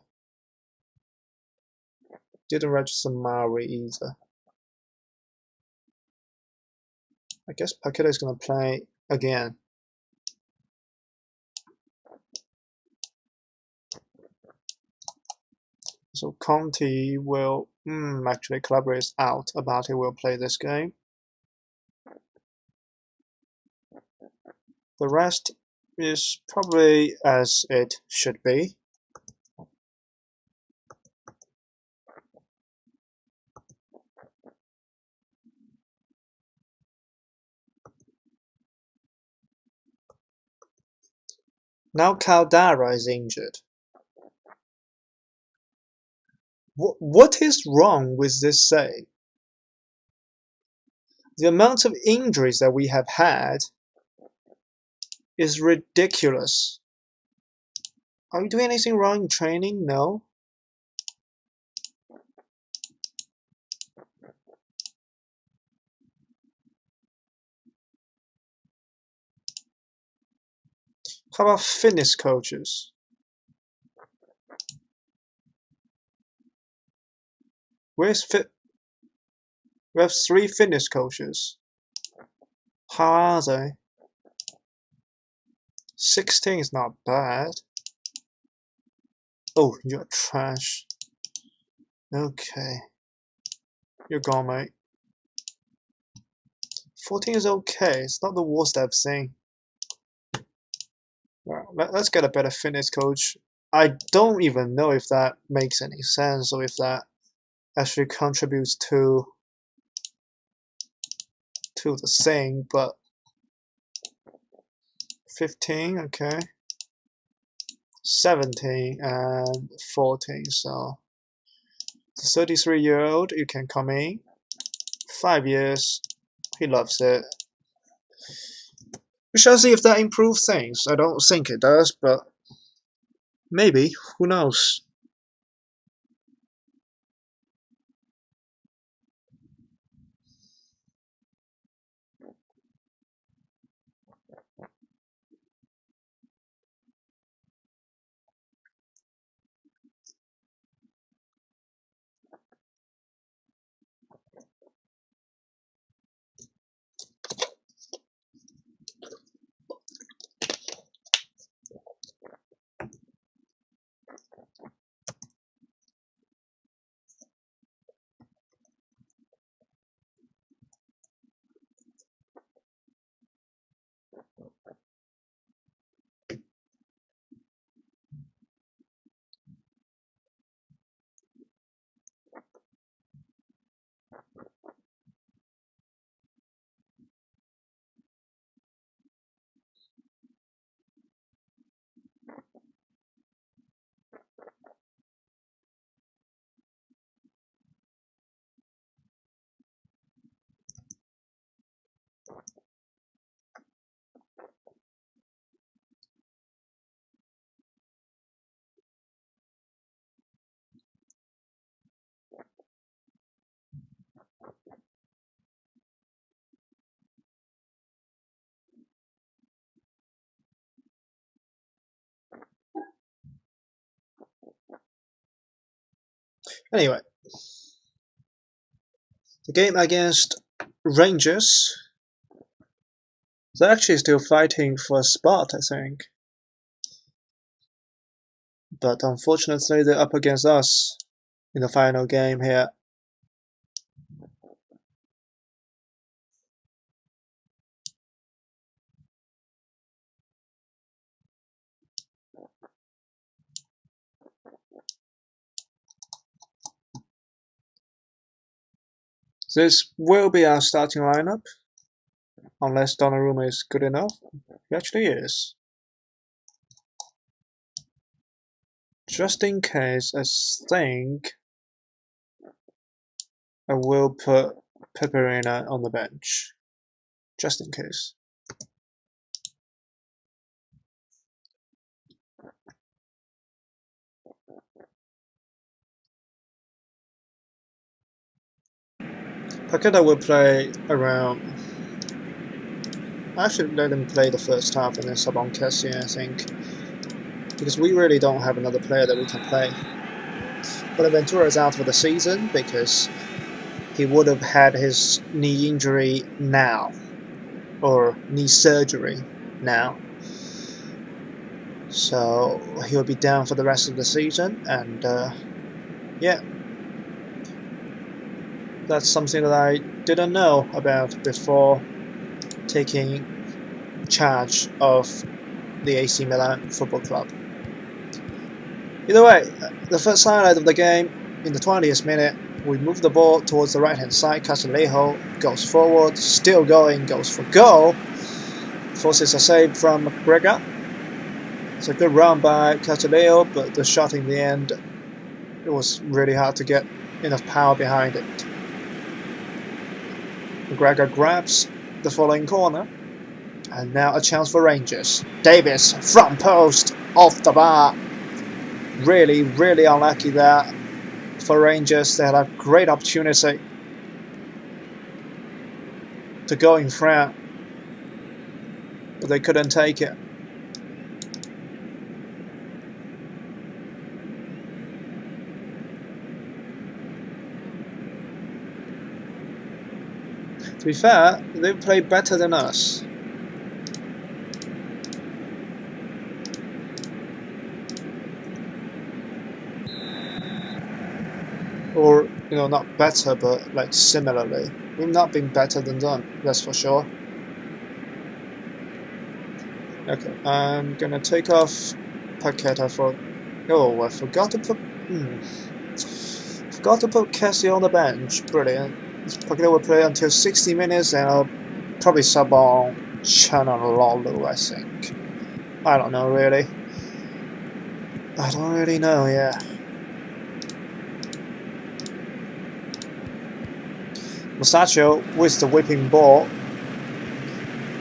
Didn't register Maori either. I guess Paqueta is gonna play again. So Conti will actually Calabria is out. Abate will play this game. The rest is probably as it should be. Now Caldara is injured. What is wrong with this save? The amount of injuries that we have had is ridiculous. Are we doing anything wrong in training? No. How about fitness coaches? Where's fit? We have 3 fitness coaches. How are they? 16 is not bad. Oh, you're trash. Okay. You're gone, mate. 14 is okay. It's not the worst I've seen. Well, let's get a better fitness coach. I don't even know if that makes any sense or if that actually contributes to the thing, but 15, okay. 17 and 14, so the 33-year-old, you can come in. 5 years, he loves it. We shall see if that improves things. I don't think it does, but maybe. Who knows? Anyway, the game against Rangers, they're actually still fighting for a spot, I think. But unfortunately, they're up against us in the final game here. This will be our starting lineup, unless Donnarumma is good enough. He actually is. Just in case, I think I will put Peperina on the bench. Just in case. Paqueta will play around. I should let him play the first half and then sub on Kessie, I think. Because we really don't have another player that we can play. Bonaventura is out for the season because he would have had his knee injury now. Or knee surgery now. So he'll be down for the rest of the season, and yeah. That's something that I didn't know about before taking charge of the AC Milan football club. Either way, the first highlight of the game, in the 20th minute, we move the ball towards the right hand side. Castillejo goes forward, still going, goes for goal. Forces a save from McGregor. It's a good run by Castillejo, but the shot in the end, it was really hard to get enough power behind it. McGregor grabs the following corner, and now a chance for Rangers. Davis, front post, off the bar. Really, really unlucky there for Rangers. They had a great opportunity to go in front, but they couldn't take it. To be fair, they played better than us. Or, not better, but like similarly. We've not been better than them, that's for sure. Okay, I'm gonna take off Paqueta for... Oh, I forgot to put... Forgot to put Kessie on the bench. Brilliant. Paqueta will play until 60 minutes, and I'll probably sub on Chanalolu, I think. I don't know, really. I don't really know, yeah. Mustacho with the whipping ball.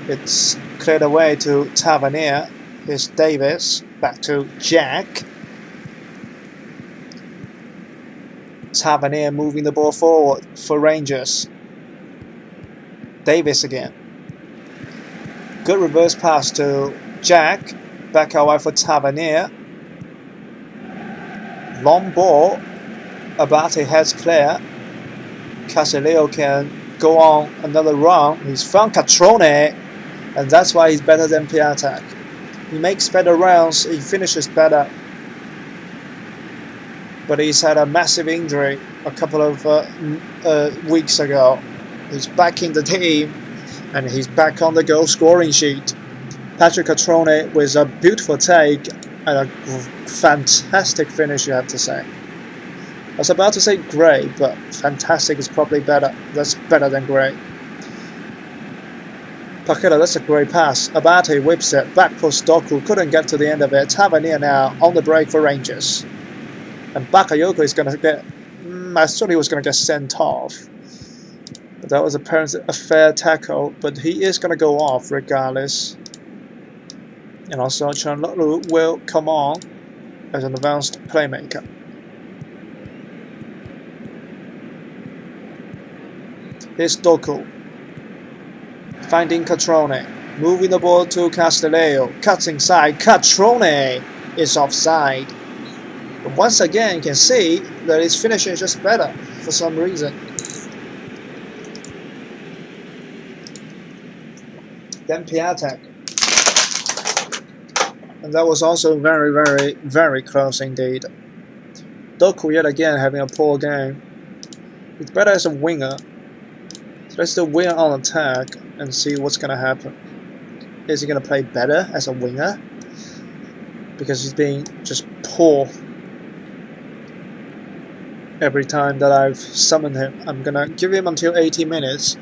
It's cleared away to Tavernier. Here's Davis. Back to Jack. Tavernier moving the ball forward for Rangers. Davis again. Good reverse pass to Jack. Back out wide for Tavernier. Long ball. Abate heads clear. Castillejo can go on another run. He's found Catrone, and that's why he's better than Piatek. He makes better rounds, he finishes better. But he's had a massive injury a couple of weeks ago. He's back in the team, and he's back on the goal scoring sheet. Patrick Catrone with a beautiful take and a fantastic finish, you have to say. I was about to say great, but fantastic is probably better. That's better than great. Paqueta, that's a great pass. Abate whips it. Back post Doku couldn't get to the end of it. Tavernier now on the break for Rangers. And Bakayoko is going to get... I thought he was going to get sent off. But that was apparently a fair tackle. But he is going to go off regardless. And also Chanlolu will come on as an advanced playmaker. Here's Doku. Finding Catrone. Moving the ball to Castelleo. Cuts inside. Catrone is offside. But once again, you can see that his finishing is just better for some reason. Then Piatek. And that was also very, very, very close indeed. Doku yet again having a poor game. He's better as a winger. So let's do winger on attack and see what's going to happen. Is he going to play better as a winger? Because he's being just poor every time that I've summoned him. I'm going to give him until 80 minutes.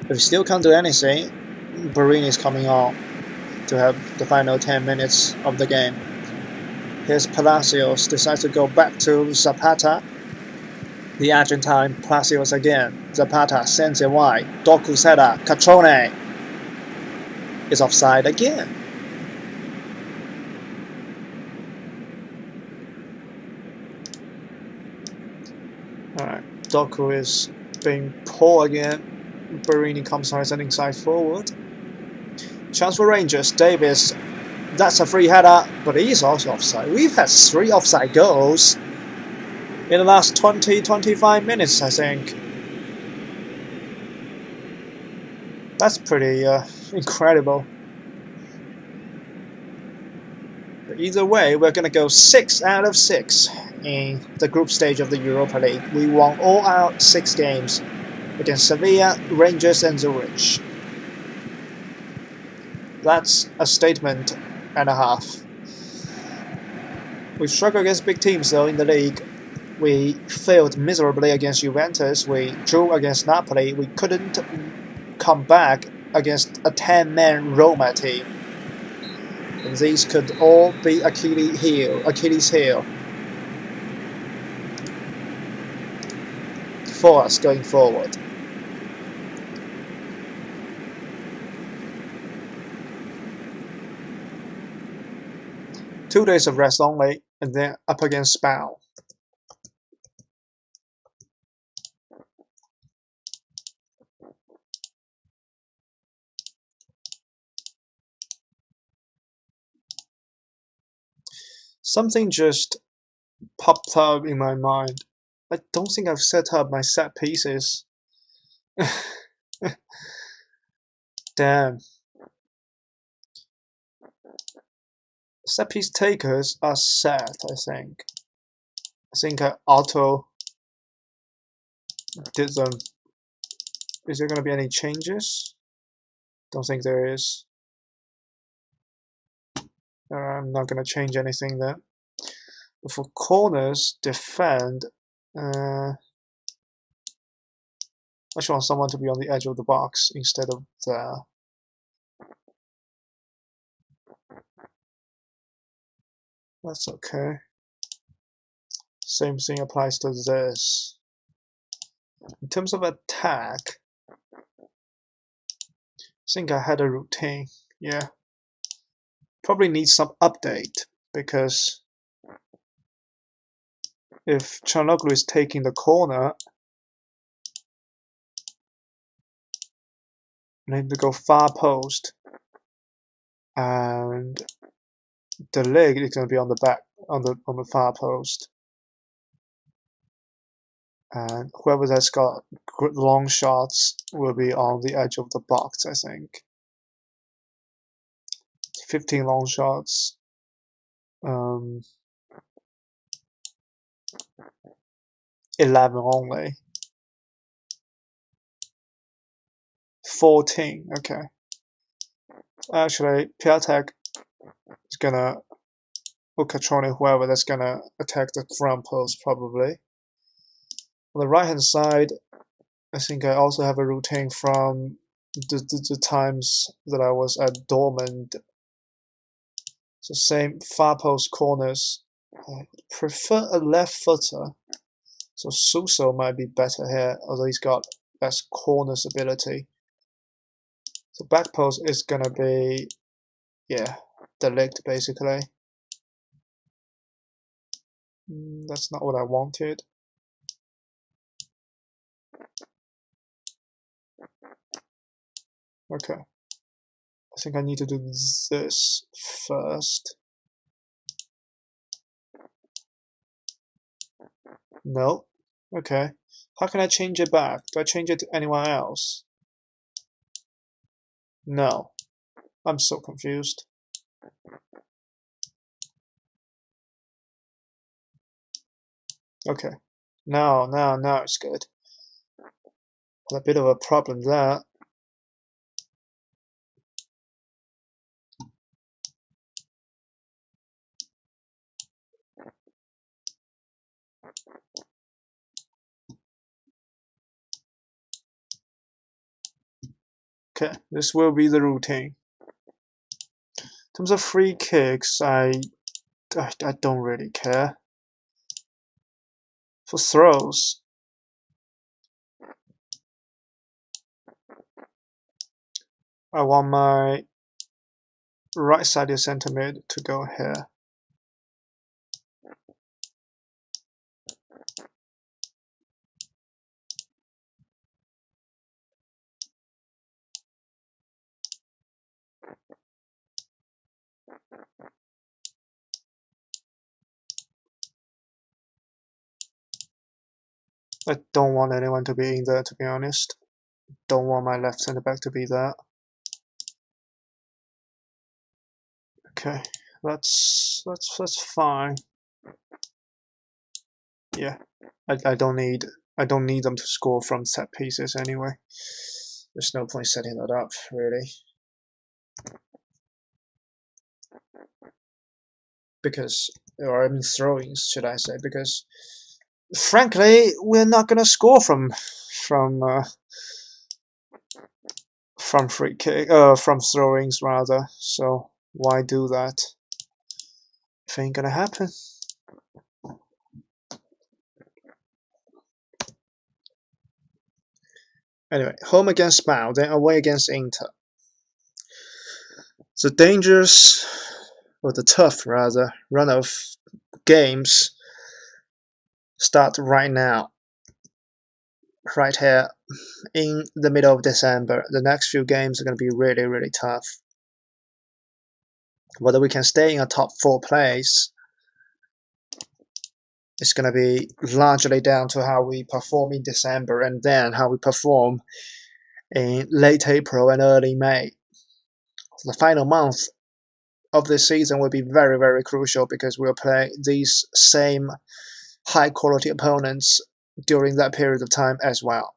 If he still can't do anything, Barini is coming on to have the final 10 minutes of the game. Here's Palacios, decides to go back to Zapata. The Argentine Palacios again. Zapata sends it wide. Doku Seda, Catrone is offside again. Alright, Doku is being poor again. Barini comes on as an inside forward. Chance for Rangers. Davis. That's a free header, but he's also offside. We've had 3 offside goals in the last 20-25 minutes, I think. That's pretty incredible. But either way, we're going to go 6 out of 6 in the group stage of the Europa League. We won all our 6 games against Sevilla, Rangers and Zurich. That's a statement and a half. We struggled against big teams though in the league. We failed miserably against Juventus. We drew against Napoli. We couldn't come back against a 10-man Roma team. And these could all be Achilles heel for us going forward. Two days of rest only, and then up against Spal. Something just popped up in my mind. I don't think I've set up my set pieces. Damn. Set piece takers are set, I think. I think I auto did them. Is there going to be any changes? Don't think there is. I'm not going to change anything then. But for corners, defend. I just want someone to be on the edge of the box instead of there. That's okay. Same thing applies to this. In terms of attack, I think I had a routine. Yeah. Probably needs some update because if Chanloglu is taking the corner, I need to go far post, and the leg is going to be on the back on the far post, and whoever that's got good long shots will be on the edge of the box. I think 15 long shots. 11 only. 14, okay. Actually, Piatek is gonna, or Catroni, whoever that's gonna attack the front post probably. On the right hand side, I think I also have a routine from the times that I was at Dortmund. So same far post corners. I prefer a left footer. So Suso might be better here, although he's got best corners ability. So back post is gonna be, yeah, De Ligt basically. That's not what I wanted. Okay. I think I need to do this first. No. Okay. How can I change it back? Do I change it to anyone else? No. I'm so confused. Okay. Now it's good. A bit of a problem there. Okay, this will be the routine. In terms of free kicks, I don't really care. For throws, I want my right-sided centre mid to go here. I don't want anyone to be in there, to be honest. Don't want my left centre back to be there. Okay, that's fine. Yeah, I don't need them to score from set pieces anyway. There's no point setting that up, really. Because, or I mean throw-ins, should I say? Because, frankly, we're not gonna score from free kick, from throw-ins rather. So why do that? If it ain't gonna happen. Anyway, home against Spal, then away against Inter. The dangerous, or the tough rather, run of games start right now. Right here, in the middle of December. The next few games are going to be really, really tough. Whether we can stay in a top 4 place is going to be largely down to how we perform in December and then how we perform in late April and early May. The final month of this season will be very, very crucial because we'll play these same high-quality opponents during that period of time as well.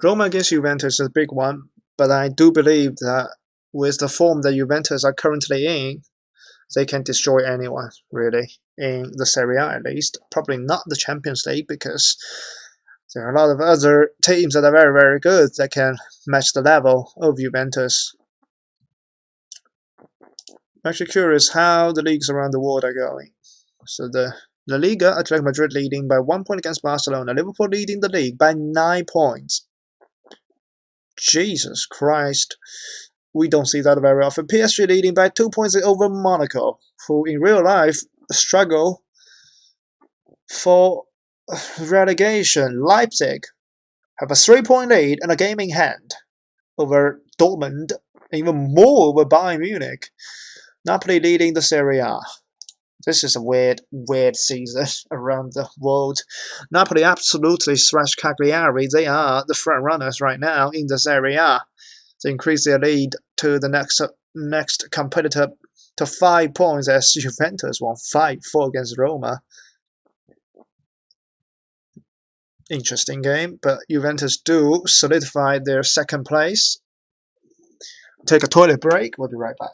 Roma against Juventus is a big one, but I do believe that with the form that Juventus are currently in, they can destroy anyone, really, in the Serie A at least. Probably not the Champions League, because there are a lot of other teams that are very, very good that can match the level of Juventus. I'm actually curious how the leagues around the world are going. So the La Liga, Atletico Madrid leading by 1 point against Barcelona. Liverpool leading the league by 9 points. Jesus Christ. We don't see that very often. PSG leading by 2 points over Monaco, who in real life struggle for relegation. Leipzig have a 3-point lead and a game in hand over Dortmund, and even more over Bayern Munich. Napoli leading the Serie A. This is a weird season around the world. Napoli absolutely thrashed Cagliari. They are the front runners right now in the Serie A. They increase their lead to the next competitor to 5 points as Juventus won 5-4 against Roma. Interesting game, but Juventus do solidify their second place. Take a toilet break. We'll be right back.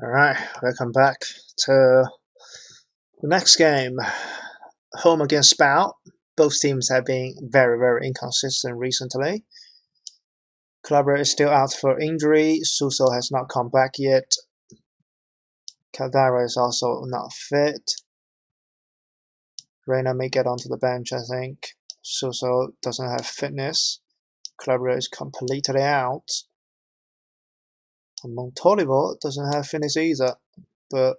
Alright, welcome back to the next game. Home against Spout. Both teams have been very, very inconsistent recently. Clubber is still out for injury. Suso has not come back yet. Caldara is also not fit. Reina may get onto the bench, I think. Suso doesn't have fitness. Clubber is completely out. And Montolivo doesn't have fitness either. But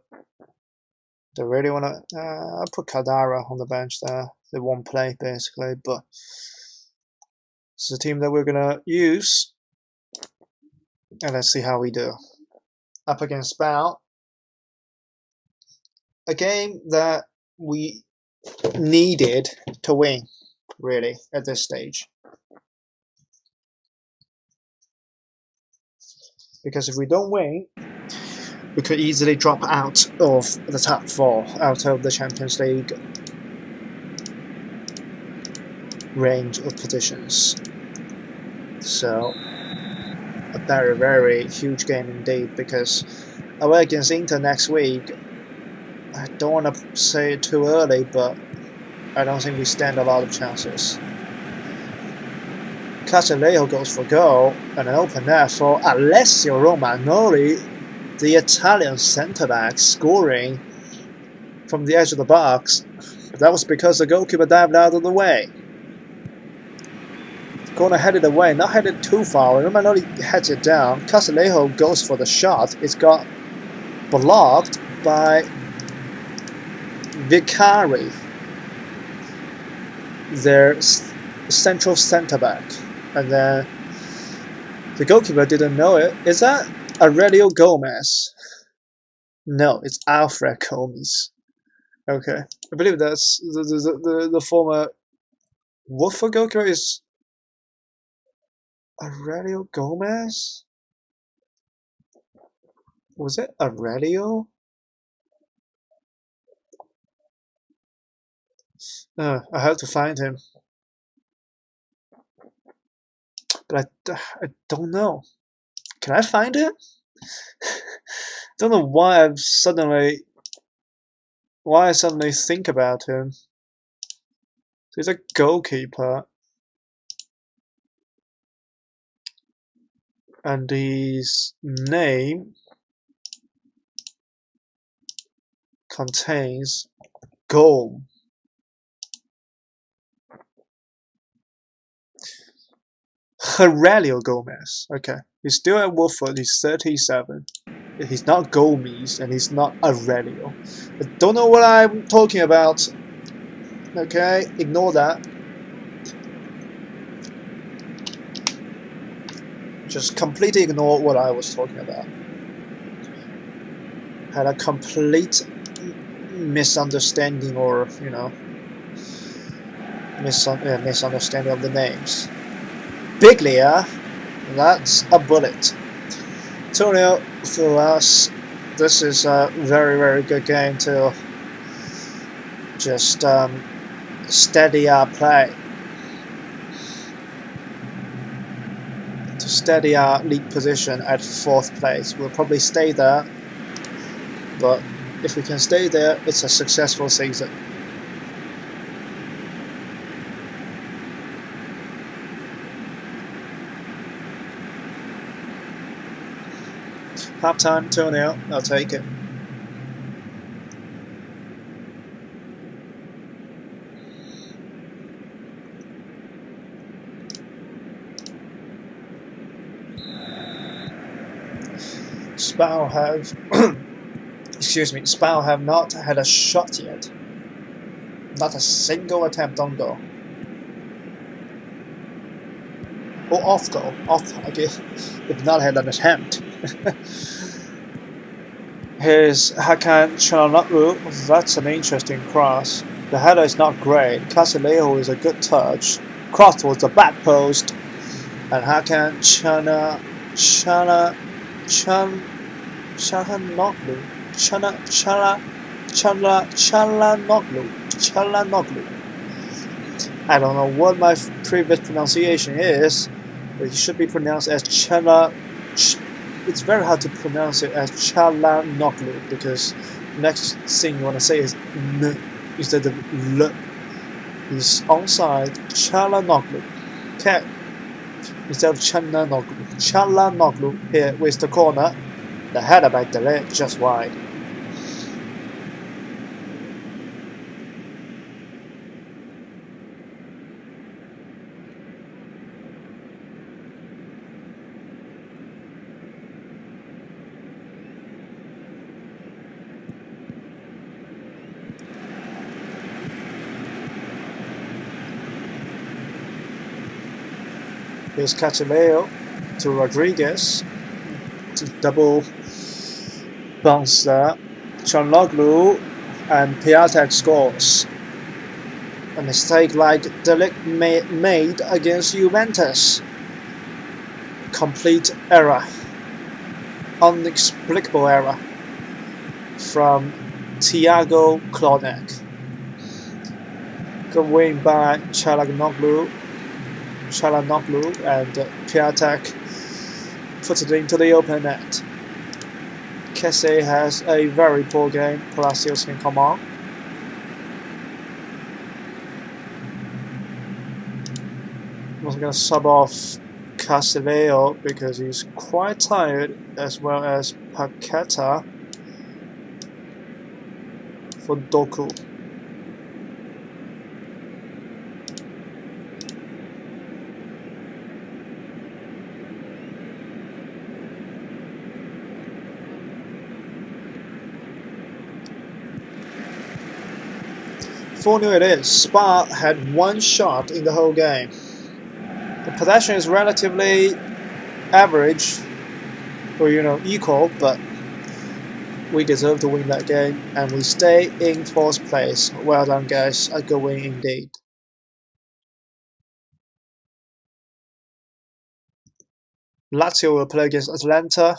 they really want to put Caldara on the bench there. They won't play, basically. But it's the team that we're going to use. And let's see how we do. Up against Spout. A game that we needed to win, really, at this stage. Because if we don't win, we could easily drop out of the top 4, out of the Champions League range of positions. So, a very, very huge game indeed, because away against Inter next week, I don't want to say it too early, but I don't think we stand a lot of chances. Casalejo goes for goal, and an open net for Alessio Romagnoli, the Italian centre-back, scoring from the edge of the box. That was because the goalkeeper dived out of the way. Corner headed away, not headed too far. Romagnoli heads it down. Casalejo goes for the shot. It's got blocked by Vicari, their central centre-back. And then the goalkeeper didn't know it. Is that Aurelio Gomez? No, it's Alfred Gomes. Okay, I believe that's the former Watford goalkeeper is Aurelio Gomez. Was it Aurelio? I have to find him. But I don't know. Can I find it? Don't know why I suddenly think about him. He's a goalkeeper, and his name contains goal. Aurelio Gomez. Okay, he's still at Watford. He's 37. He's not Gomes, and he's not Aurelio. I don't know what I'm talking about. Okay, ignore that. Just completely ignore what I was talking about. Had a complete misunderstanding or misunderstanding of the names. Biglia, that's a bullet. 2-0 for us. This is a very, very good game to just steady our play, to steady our league position at 4th place. We'll probably stay there, but if we can stay there, it's a successful season. Half-time, 2-0, I'll take it. Spal have Spal have not had a shot yet. Not a single attempt on goal. Or off goal. I guess they've not had an attempt. Here's Hakan Çalhanoğlu. That's an interesting cross. The header is not great. Casileo is a good touch. Cross towards the back post. And Hakan Çalhanoğlu. I don't know what my previous pronunciation is, but it should be pronounced as Chala. It's very hard to pronounce it as Çalhanoğlu because next thing you want to say is N instead of L. He's onside. Çalhanoğlu. Okay. Instead of Çalhanoğlu here with the corner. The header by Delay just wide. Here's Casileo to Rodriguez to double bounce there. Çalhanoğlu and Piatek scores. A mistake like De Ligt made against Juventus. Complete error. Inexplicable error from Thiago Klonek. Good win by Çalhanoğlu and Piatek puts it into the open net. Kesse has a very poor game. Palacios can come on. I'm going to sub off Casileo because he's quite tired, as well as Paqueta for Doku. It is. Spa had one shot in the whole game. The possession is relatively average, or equal, but we deserve to win that game, and we stay in 4th place. Well done, guys. A good win indeed. Lazio will play against Atalanta.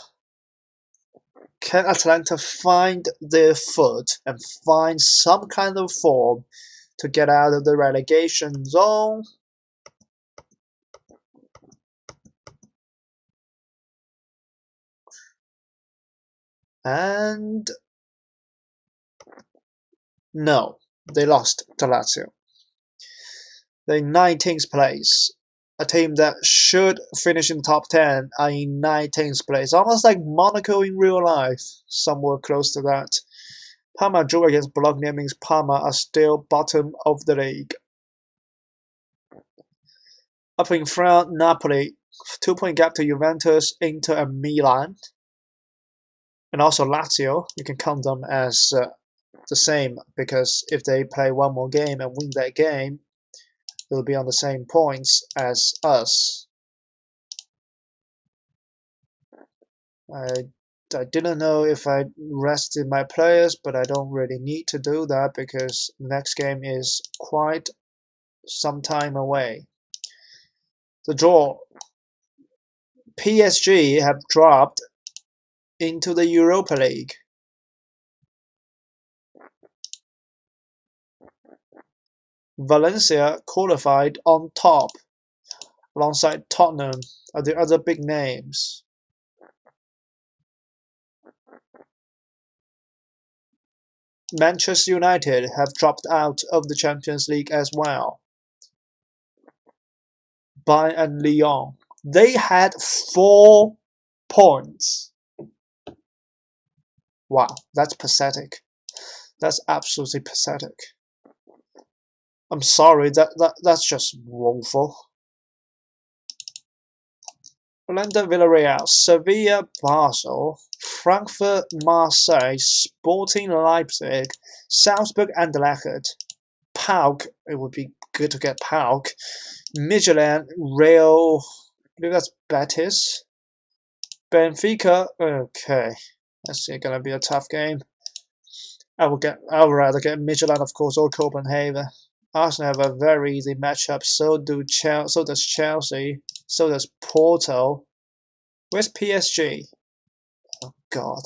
Can Atalanta find their foot and find some kind of form to get out of the relegation zone? And no, they lost to Lazio. They're in 19th place. A team that should finish in the top 10 are in 19th place. Almost like Monaco in real life. Somewhere close to that. Parma drew against Bologna means Parma are still bottom of the league. Up in front, Napoli. 2-point gap to Juventus, Inter and Milan. And also Lazio. You can count them as the same, because if they play one more game and win that game, they'll be on the same points as us. I I didn't know if I rested my players, but I don't really need to do that because next game is quite some time away. The draw. PSG have dropped into the Europa League. Valencia qualified on top, alongside Tottenham are the other big names. Manchester United have dropped out of the Champions League as well. Bayern and Lyon. They had 4 points. Wow, that's pathetic. That's absolutely pathetic. I'm sorry, that's just woeful. Orlando, Villarreal, Sevilla, Basel, Frankfurt, Marseille, Sporting Leipzig, Salzburg, Anderlecht, PAOK. It would be good to get PAOK. Midtjylland, Real. I think that's Betis. Benfica. Okay, that's gonna be a tough game. I would rather get Midtjylland, of course, or Copenhagen. Arsenal have a very easy matchup. So does Chelsea. So does Porto. Where's PSG? Oh God,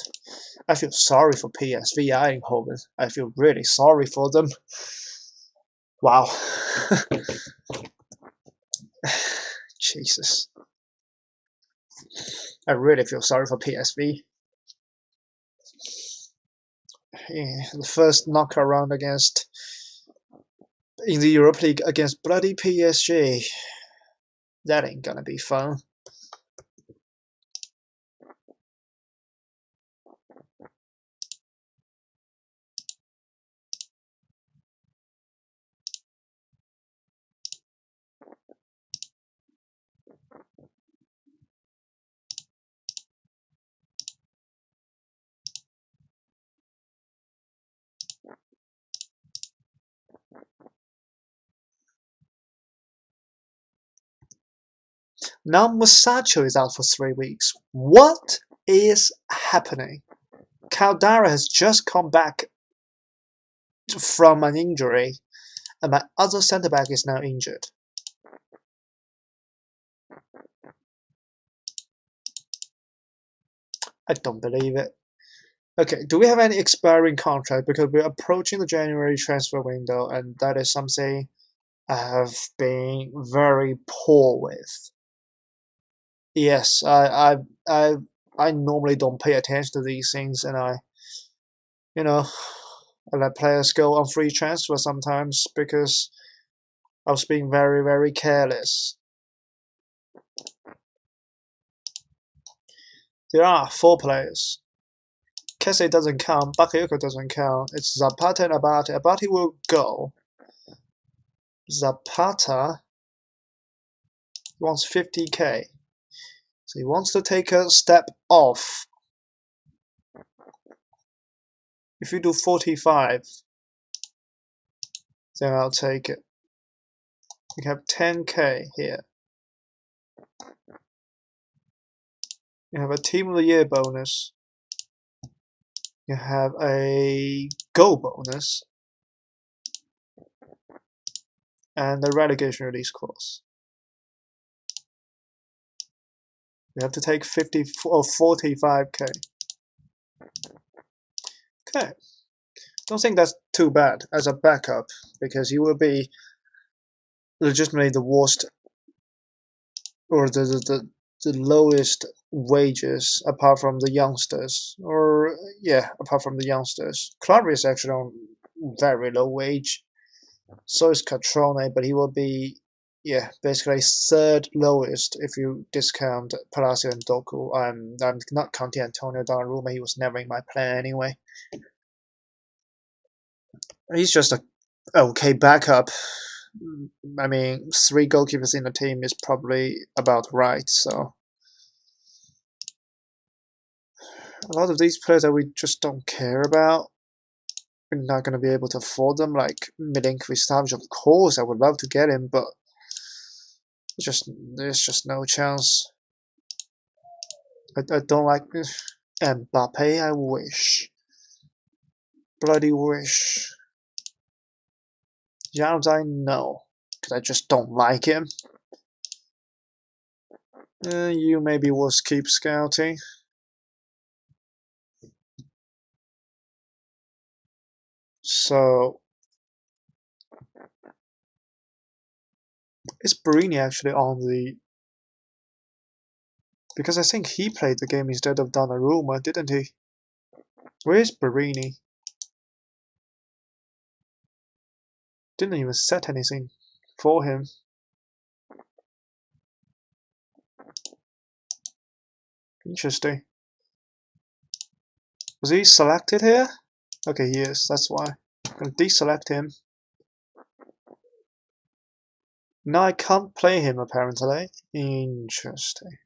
I feel sorry for PSV Eindhoven. I feel really sorry for them. Wow. Jesus. I really feel sorry for PSV. Yeah, the first knockout round in the Europa League against bloody PSG. That ain't gonna be fun. Now Musacho is out for 3 weeks. What is happening? Caldara has just come back from an injury, and my other centre-back is now injured. I don't believe it. Okay, do we have any expiring contract? Because we're approaching the January transfer window, and that is something I have been very poor with. Yes, I normally don't pay attention to these things, and I let players go on free transfer sometimes because I was being very, very careless. There are 4 players. Kese doesn't count, Bakayoko doesn't count. It's Zapata and Abate. Abate will go. Zapata wants 50k. So he wants to take a step off. If you do 45, then I'll take it. We have 10k here. You have a Team of the Year bonus. You have a goal bonus. And a relegation release clause. You have to take 50 or 45k. Okay. Don't think that's too bad as a backup, because you will be legitimately the worst or the lowest wages apart from the youngsters. Or yeah, apart from the youngsters. Clary is actually on very low wage. So is Catrone, but he will be basically 3rd lowest if you discount Palacio and Doku. I'm not counting Antonio Donnarumma, he was never in my plan anyway. He's just a okay backup. I mean, 3 goalkeepers in the team is probably about right, so a lot of these players that we just don't care about, we're not going to be able to afford them, like Milinkovic Savic. Of course, I would love to get him, but there's just no chance. I don't like this. Mbappe, I wish. Bloody wish. Giles, I know. Because I just don't like him. You maybe will keep scouting. So, is Barini actually on the... Because I think he played the game instead of Donnarumma, didn't he? Where is Barini? Didn't even set anything for him. Interesting. Was he selected here? Okay, he is, that's why. I'm gonna deselect him. Now I can't play him apparently. Interesting.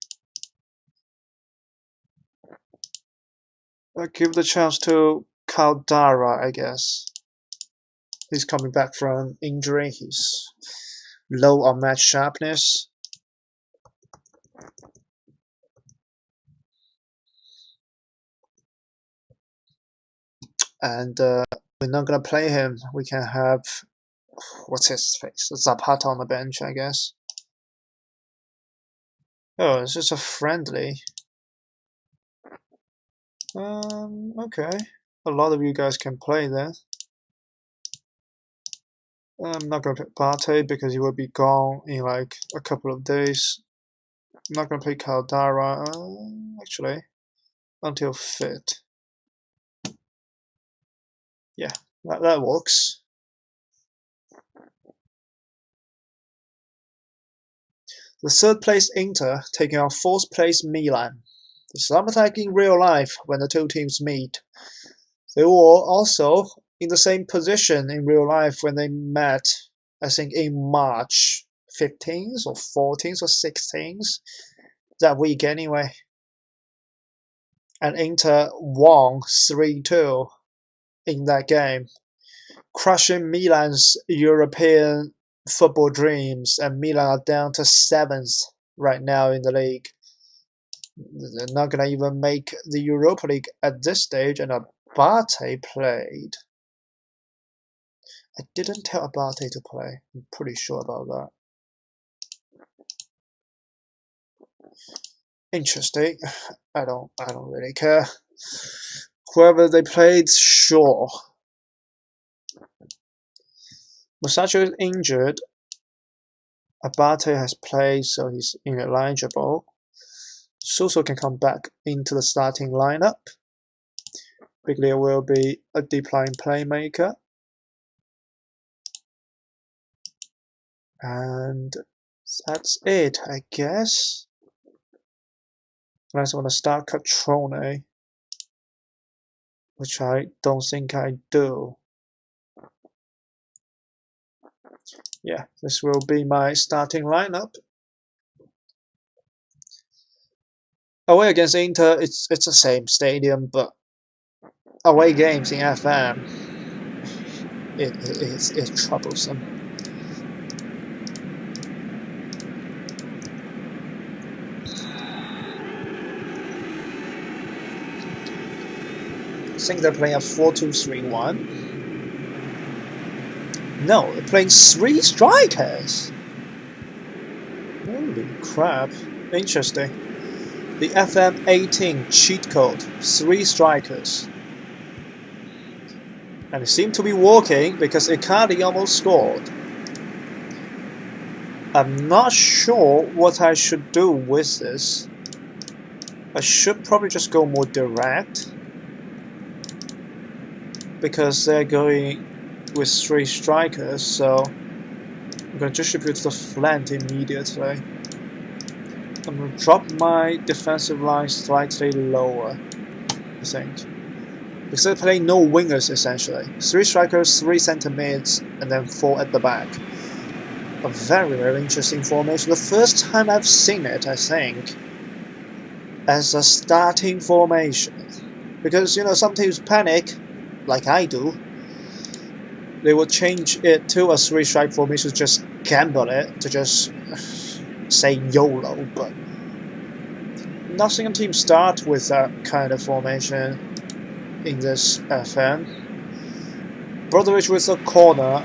I'll give the chance to Caldara, I guess. He's coming back from injury. He's low on match sharpness. And we're not gonna play him. We can have... What's his face? Zapata on the bench, I guess. Oh, it's just a friendly. Okay. A lot of you guys can play then. I'm not gonna pick Partey because he will be gone in like a couple of days. I'm not gonna play Caldara, actually, until fit. Yeah, that works. The third place Inter taking on fourth place Milan. It's almost like in real life when the two teams meet. They were also in the same position in real life when they met, I think in March 15th or 14th or 16th, that week anyway. And Inter won 3-2 in that game, crushing Milan's European football dreams, and Milan are down to 7th right now in the league. They're not gonna even make the Europa League at this stage, and Abate played. I didn't tell Abate to play. I'm pretty sure about that. Interesting. I don't really care. Whoever they played, sure. Musacho is injured. Abate has played, so he's ineligible. Suso can come back into the starting lineup. Biglia will be a deep line playmaker. And that's it, I guess. Unless I want to start Catrone, which I don't think I do. Yeah, this will be my starting lineup. Away against Inter, it's the same stadium, but away games in FM, it's troublesome. I think they're playing a 4-2-3-1. No, they're playing 3 strikers. Holy crap! Interesting. The FM18 cheat code, 3 strikers. And it seemed to be working because Icardi almost scored. I'm not sure what I should do with this. I should probably just go more direct, because they're going with 3 strikers, so I'm going to distribute the flank immediately. I'm going to drop my defensive line slightly lower, I think. Because they're playing no wingers essentially. 3 strikers, 3 centre mids, and then 4 at the back. A very, very interesting formation. The first time I've seen it, I think, as a starting formation. Because, you know, some teams panic, like I do. They will change it to a 3-strike formation to just gamble it, to just say YOLO, but Nottingham team start with that kind of formation in this FM. Brozovic with a corner.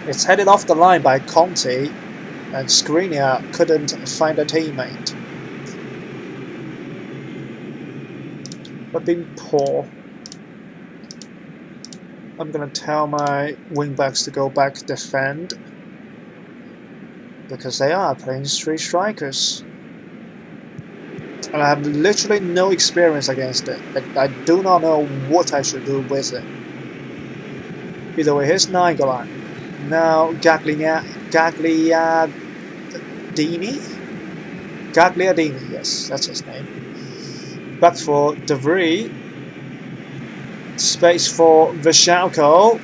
It's headed off the line by Conte, and Skriniar couldn't find a teammate. But being poor. I'm gonna tell my wingbacks to go back defend, because they are playing 3 strikers. And I have literally no experience against it. I do not know what I should do with it. Either way, here's Nainggolan. Now Gagliardini, yes, that's his name. Back for De Vrij. Space for Vishalko.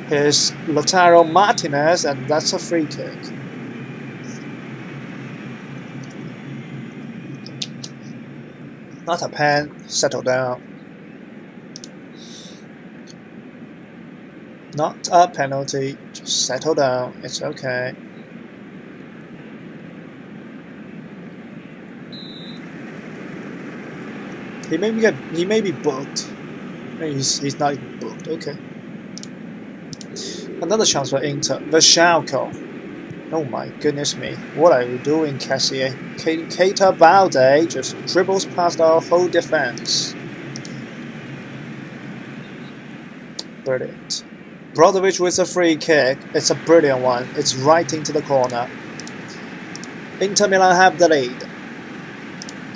Here's Lautaro Martinez, and that's a free kick. Not a pen, settle down. Not a penalty, just settle down, it's okay. He may be booked. He's not even booked, okay. Another chance for Inter. Vishalko. Oh my goodness me. What are you doing, Cassier? Keita Balde just dribbles past our whole defense. Brilliant. Brozovic with a free kick. It's a brilliant one. It's right into the corner. Inter Milan have the lead.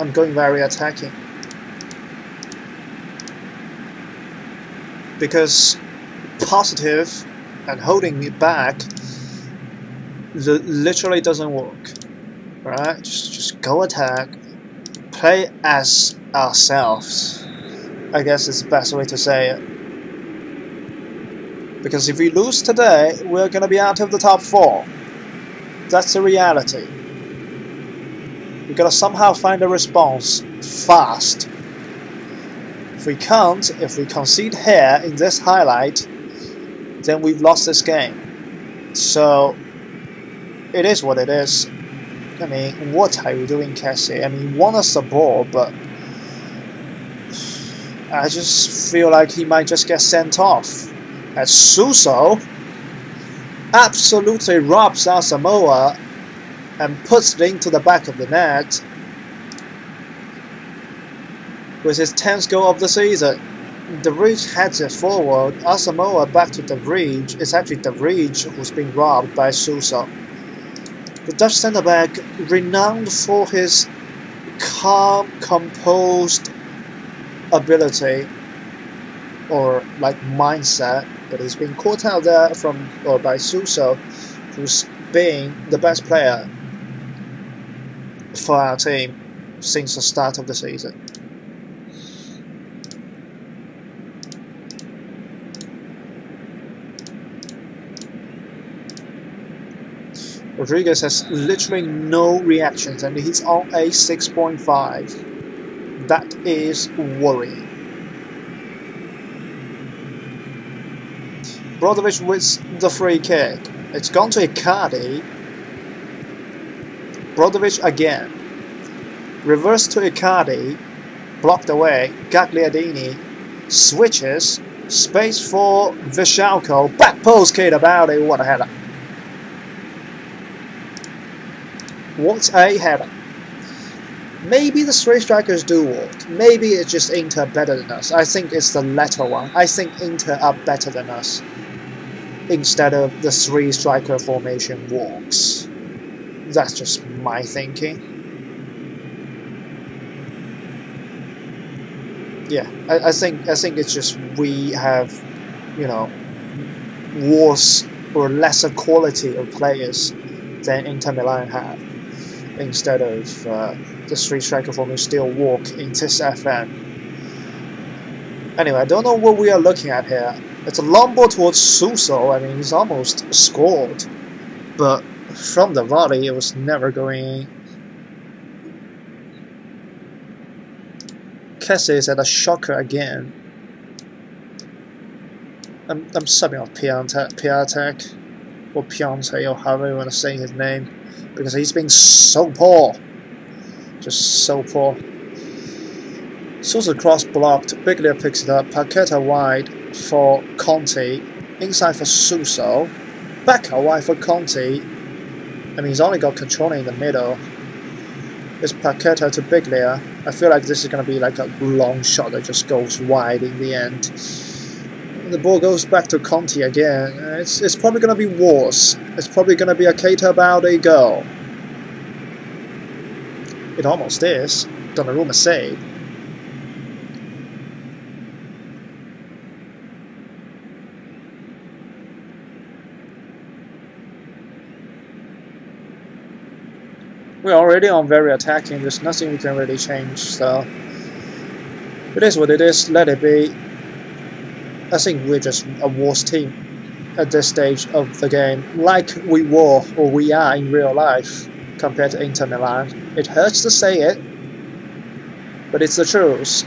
I'm going very attacking. Because positive and holding me back literally doesn't work. Right? Just go attack. Play as ourselves. I guess it's the best way to say it. Because if we lose today, we're going to be out of the top 4. That's the reality. We've got to somehow find a response fast. If we can't, if we concede here in this highlight, then we've lost this game. So, it is what it is. I mean, what are you doing, Cassie? I mean, he won us the ball, but I just feel like he might just get sent off. As Suso absolutely robs Asamoah and puts it into the back of the net with his 10th goal of the season. De Vrij heads it forward. Asamoah back to De Vrij. It's actually De Vrij who's been robbed by Suso. The Dutch centre-back, renowned for his calm, composed ability or like mindset, but he's been caught out there by Suso, who's been the best player for our team since the start of the season. Rodriguez has literally no reactions and he's on a 6.5. That is worrying. Brozovic with the free kick. It's gone to Icardi. Brozovic again. Reverse to Icardi. Blocked away. Gagliardini switches. Space for Vishalko. Back post, Keita Balde. What a header. What a header. Maybe the 3 strikers do work. Maybe it's just Inter better than us. I think it's the latter one. I think Inter are better than us. Instead of the 3 striker formation works. That's just my thinking. Yeah, I think it's just we have, you know, worse or lesser quality of players than Inter Milan have. Instead of the 3 striker formation still work in this FM. Anyway, I don't know what we are looking at here. It's a long ball towards Suso. I mean, he's almost scored. But from the volley, it was never going. Kessie is at a shocker again. I'm subbing off Piatek or Pionte or however you want to say his name, because he's been so poor. Just so poor. Sousa cross blocked, Biglia picks it up, Paqueta wide for Conti, inside for Suso, back out wide for Conti, and he's only got Controne in the middle. It's Paqueta to Biglia. I feel like this is going to be like a long shot that just goes wide in the end. The ball goes back to Conti again. It's probably going to be worse. It's probably going to be a Keita Balde goal. It almost is. Donnarumma save. We're already on very attacking. There's nothing we can really change. So it is what it is. Let it be. I think we're just a worse team at this stage of the game, like we were or we are in real life compared to Inter Milan. It hurts to say it, but it's the truth.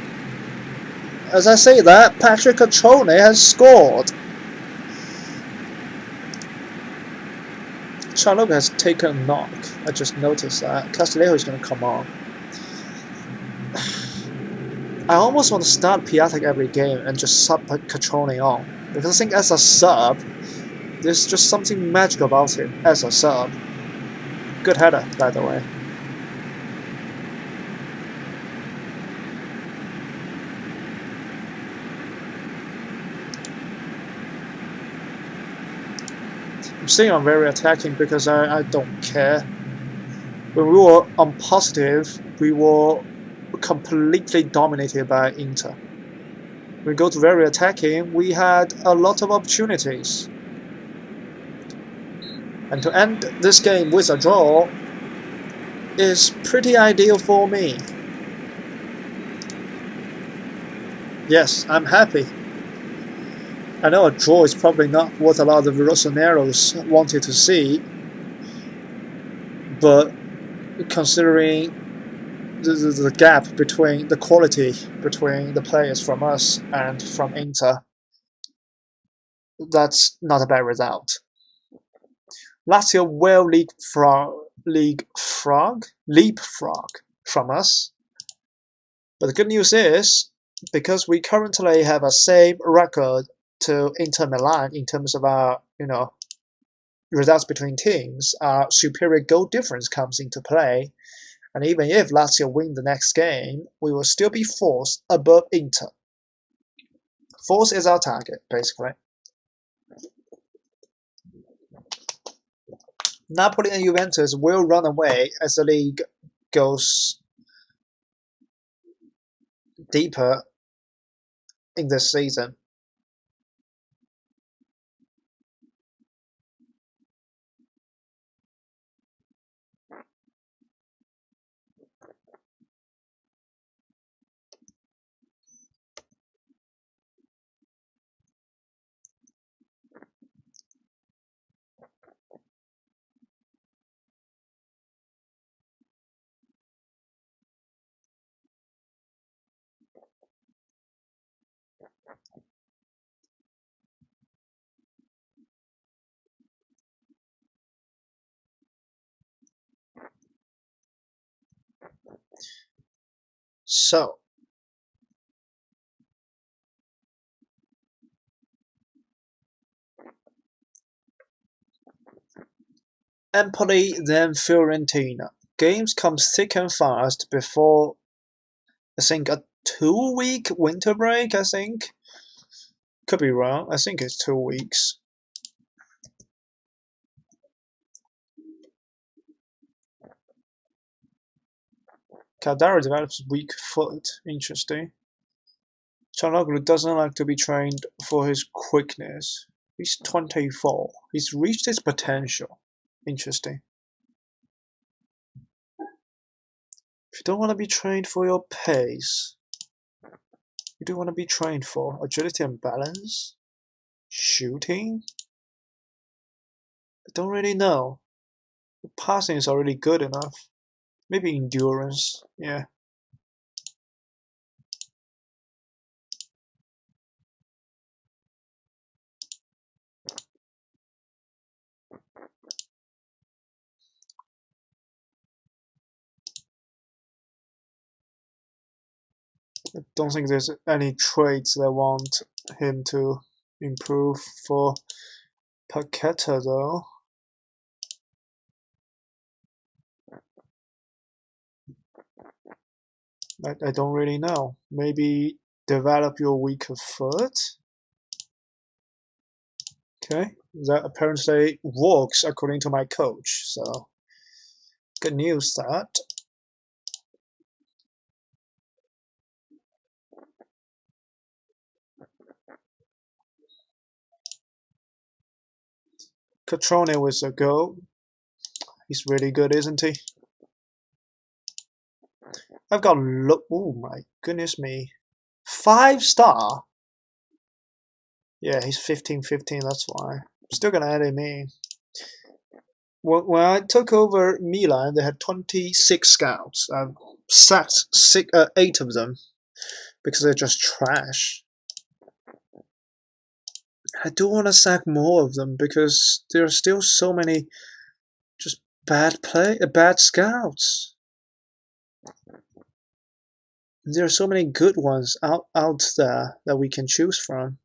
As I say that, Patrick Controne has scored. Charlotte has taken a knock. I just noticed that. Castillejo is going to come on. I almost want to start Piatek every game and just sub Catrone on. Because I think as a sub, there's just something magical about him as a sub. Good header, by the way. I'm saying I'm very attacking because I don't care. When we were on positive, we were completely dominated by Inter. When we go to very attacking, we had a lot of opportunities. And to end this game with a draw is pretty ideal for me. Yes, I'm happy. I know a draw is probably not what a lot of Rossonerios wanted to see, but considering the gap between the quality between the players from us and from Inter, that's not a bad result. Lazio will leapfrog from us, but the good news is because we currently have a same record to Inter Milan in terms of our results between teams, our superior goal difference comes into play. And even if Lazio win the next game, we will still be fourth above Inter. Fourth is our target, basically. Napoli and Juventus will run away as the league goes deeper in this season. So, Empoli, then Fiorentina. Games come thick and fast before, I think, a 2-week winter break, I think. Could be wrong. I think it's 2 weeks. Caldara develops weak foot. Interesting. Çalhanoğlu doesn't like to be trained for his quickness. He's 24. He's reached his potential. Interesting. If you don't want to be trained for your pace, you do want to be trained for agility and balance? Shooting? I don't really know. The passing is already good enough. Maybe endurance, yeah. I don't think there's any traits that want him to improve for Paqueta though. I don't really know. Maybe develop your weaker foot? Okay, that apparently works according to my coach, so good news that. Catrone with a goal. He's really good, isn't he? I've got look. Oh my goodness me. 5-star? Yeah, he's 15-15, that's why. Still gonna add him in. When I took over Milan, they had 26 scouts. I've sacked 8 of them because they're just trash. I do want to sack more of them because there are still so many just bad scouts. There are so many good ones out there that we can choose from.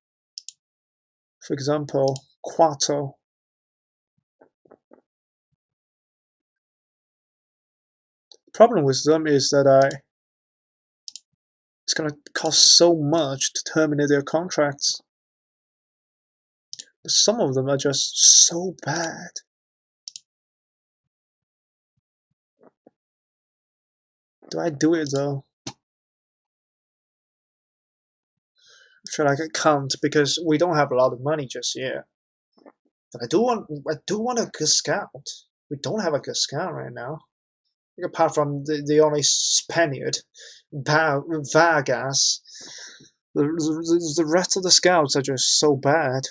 For example, Quato. The problem with them is that it's gonna cost so much to terminate their contracts. Some of them are just so bad. Do I do it though? I feel like I can't because we don't have a lot of money just yet. But I do want a good scout. We don't have a good scout right now. Apart from the only Spaniard, Vargas. The rest of the scouts are just so bad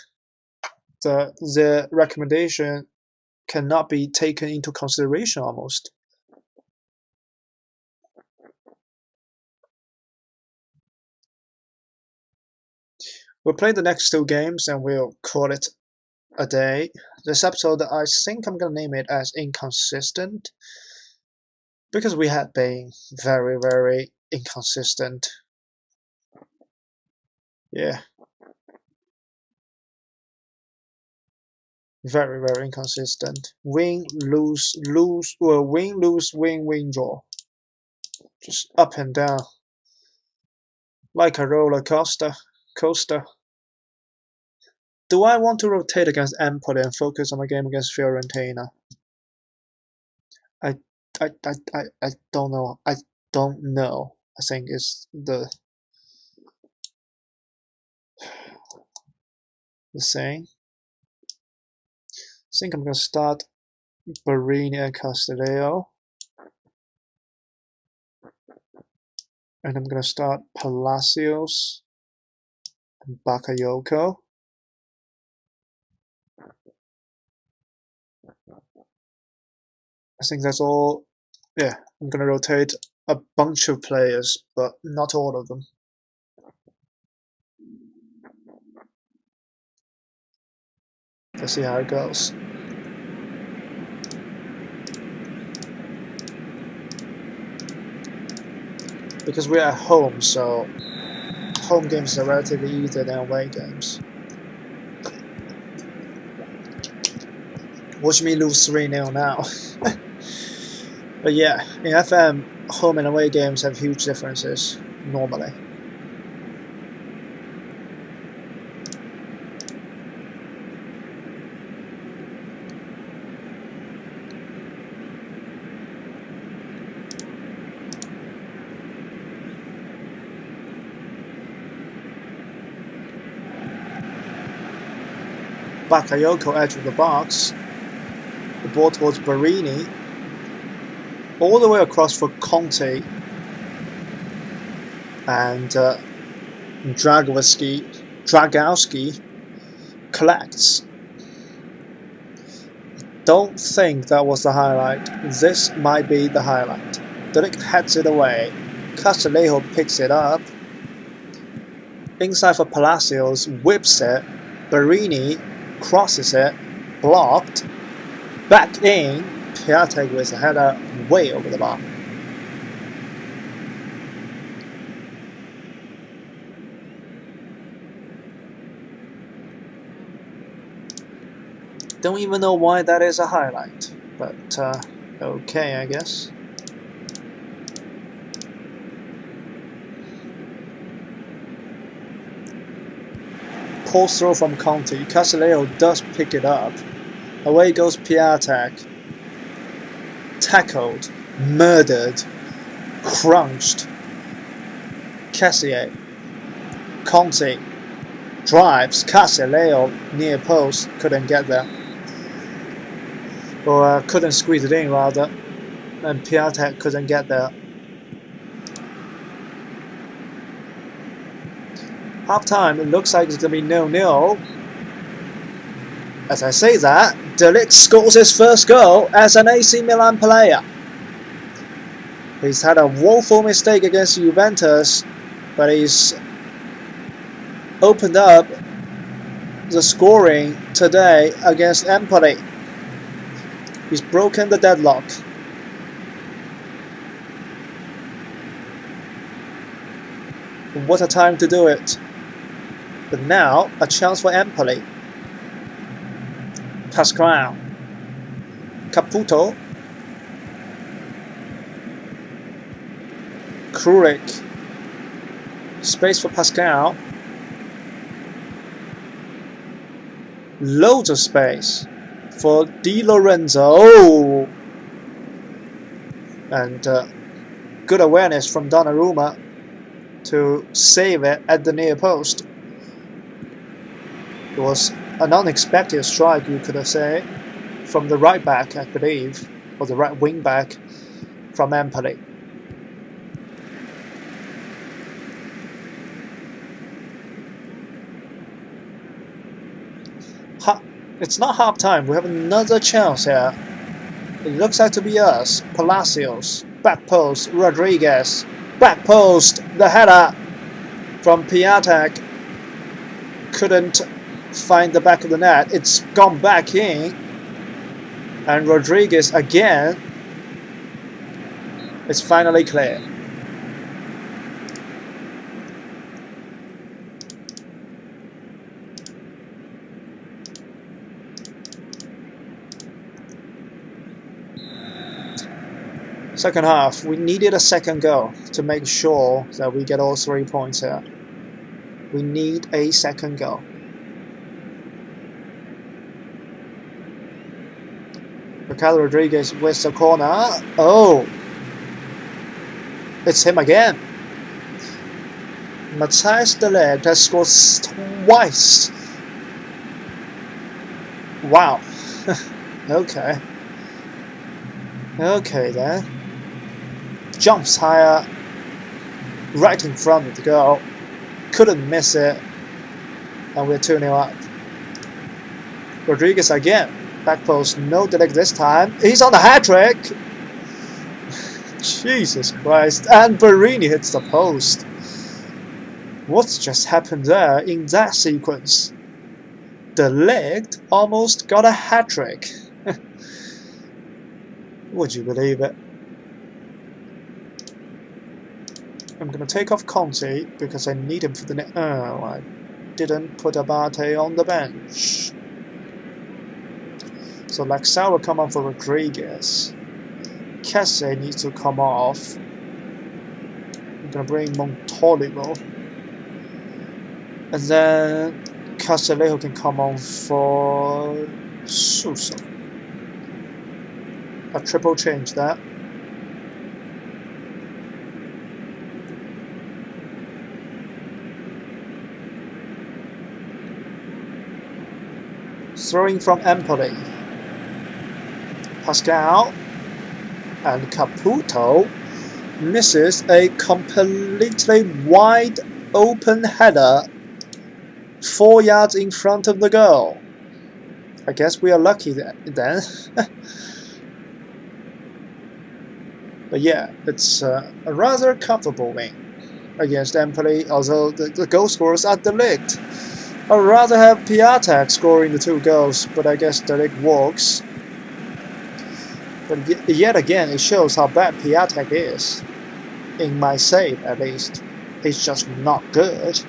that their recommendation cannot be taken into consideration almost. We'll play the next 2 games and we'll call it a day. This episode, I think I'm gonna name it as Inconsistent because we had been very, very inconsistent. Yeah. Very, very inconsistent. Win, lose, lose, well, win, lose, win, win, draw. Just up and down. Like a roller coaster. Do I want to rotate against Empoli and focus on the game against Fiorentina? I don't know. I don't know. I think it's the same. I think I'm gonna start Barini and Castelleo. And I'm gonna start Palacios and Bakayoko. I think that's all. Yeah, I'm gonna rotate a bunch of players, but not all of them. Let's see how it goes. Because we're at home, so home games are relatively easier than away games. Watch me lose 3-0 now. But yeah, in FM, home and away games have huge differences, normally. Bakayoko edge of the box. The ball towards Barini. All the way across for Conte. And Dragowski collects. Don't think that was the highlight. This might be the highlight. Delic heads it away. Castelleo picks it up. Inside for Palacios, whips it. Barini crosses it. Blocked. Back in. Piatek with a header way over the bar. Don't even know why that is a highlight, but okay, I guess. Pulls through from Conte. Casileo does pick it up. Away goes Piatek. Tackled, murdered, crunched. Cassier. Conte drives. Casileo near post, couldn't get there. Or couldn't squeeze it in rather. And Piatek couldn't get there. Half time, it looks like it's going to be 0-0. As I say that, De Ligt scores his first goal as an AC Milan player. He's had a woeful mistake against Juventus, but he's opened up the scoring today against Empoli. He's broken the deadlock. What a time to do it. But now, a chance for Empoli. Pasquale. Caputo. Krurik. Space for Pascal. Loads of space for Di Lorenzo. Oh! And good awareness from Donnarumma to save it at the near post. It was an unexpected strike, you could say, from the right back, I believe, or the right wing back from Empoli. It's not half time. We have another chance here. It looks like to be us. Palacios, back post, Rodriguez, back post, the header from Piatek. Couldn't find the back of the net. It's gone back in. And Rodriguez again. It's finally clear. Second half, we needed a second goal to make sure that we get all 3 points here. We need a second goal. Ricardo Rodriguez with the corner. Oh! It's him again. Matthijs de Ligt has scored twice. Wow. Okay. Okay then. Jumps higher. Right in front of the goal. Couldn't miss it. And we're 2-0 up. Rodriguez again. Back post, no De Ligt this time. He's on the hat-trick! Jesus Christ. And Barini hits the post. What's just happened there in that sequence? De Ligt almost got a hat-trick. Would you believe it? I'm going to take off Conte because I need him for the next... Oh, I didn't put Abate on the bench. So Laxal will come on for Rodriguez. Kesse needs to come off. I'm going to bring Montolivo. And then Castellejo can come on for Suso. A triple change there. Throwing from Empoli. Pascal and Caputo misses a completely wide open header 4 yards in front of the goal. I guess we are lucky then. But yeah, it's a rather comfortable win against Empoli, although the goal scorers are De Ligt. I'd rather have Piatek scoring the 2 goals, but I guess De Ligt walks. But yet again, it shows how bad Piatek is. In my save, at least. He's just not good.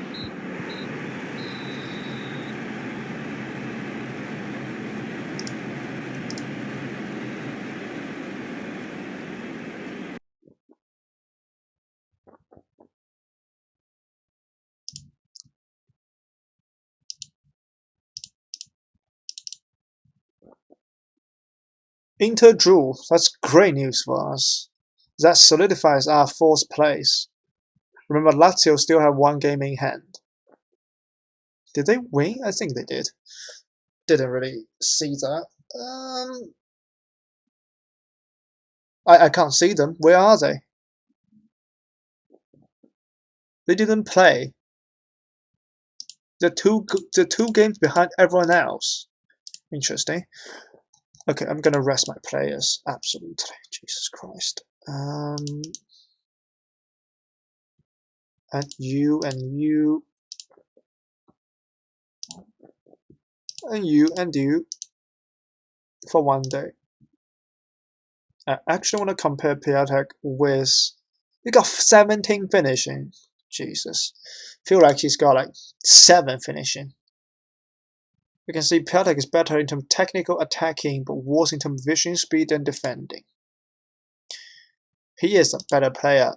Inter drew. That's great news for us. That solidifies our fourth place. Remember, Lazio still have one game in hand. Did they win? I think they did. Didn't really see that. I can't see them. Where are they? They didn't play. They're two games behind everyone else. Interesting. Okay, I'm gonna rest my players. Absolutely. Jesus Christ. And you and you and you and you for one day. I actually want to compare Piatek with. He got 17 finishing. Jesus. Feel like he's got like 7 finishing. We can see Piatek is better in terms of technical attacking, but worse in terms of vision, speed, and defending. He is a better player,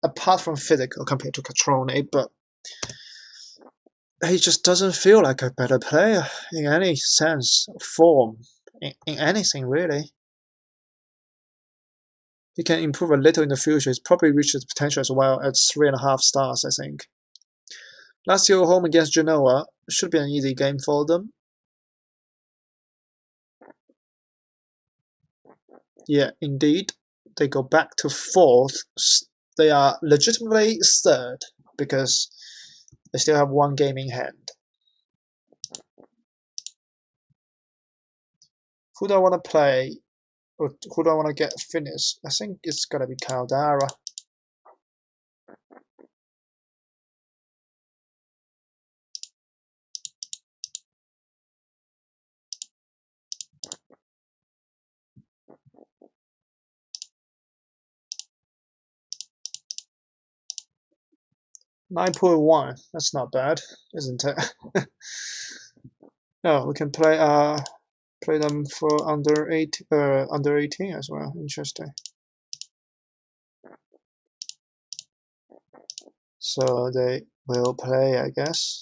apart from physical, compared to Catrone, but he just doesn't feel like a better player in any sense, form, in anything really. He can improve a little in the future. He's probably reached his potential as well at 3.5 stars, I think. Lazio home against Genoa should be an easy game for them. Yeah, indeed. They go back to 4th. They are legitimately 3rd because they still have one game in hand. Who do I want to play? Or who do I want to get finished? I think it's going to be Caldara. .1. That's not bad, isn't it? Oh, we can play them for under 18 as well. Interesting. So they will play, I guess.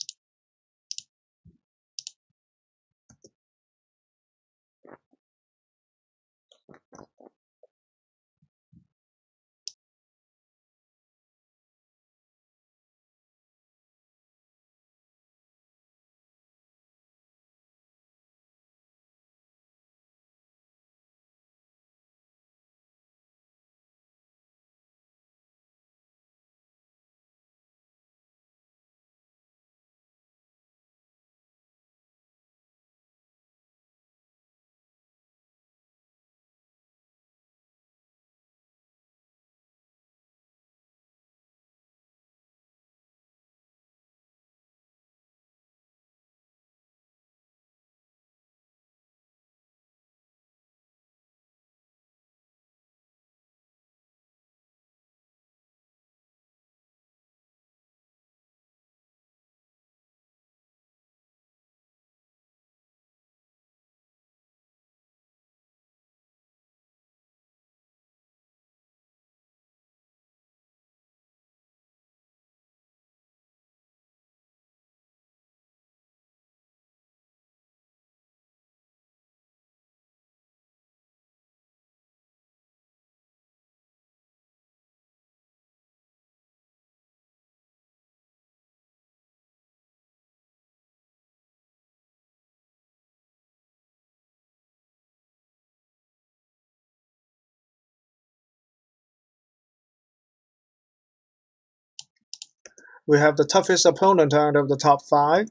We have the toughest opponent out of the top 5.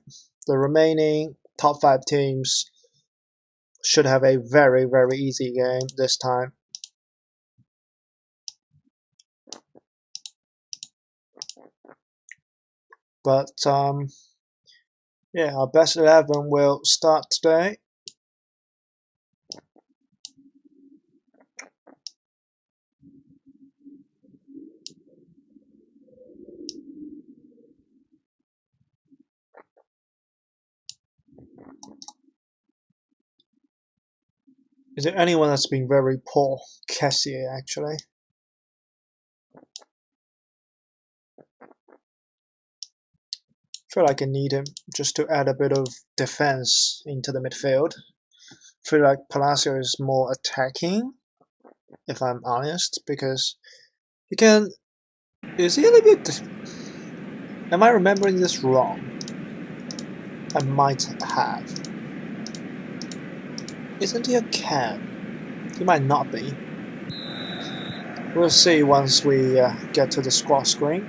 The remaining top 5 teams should have a very, very easy game this time. But yeah, our best 11 will start today. Is there anyone that's been very poor? Cassier, actually. Feel like I need him just to add a bit of defense into the midfield. Feel like Palacio is more attacking, if I'm honest, because he can. Is he a little bit? Am I remembering this wrong? I might have. Isn't he a cam? He might not be. We'll see once we get to the squad screen.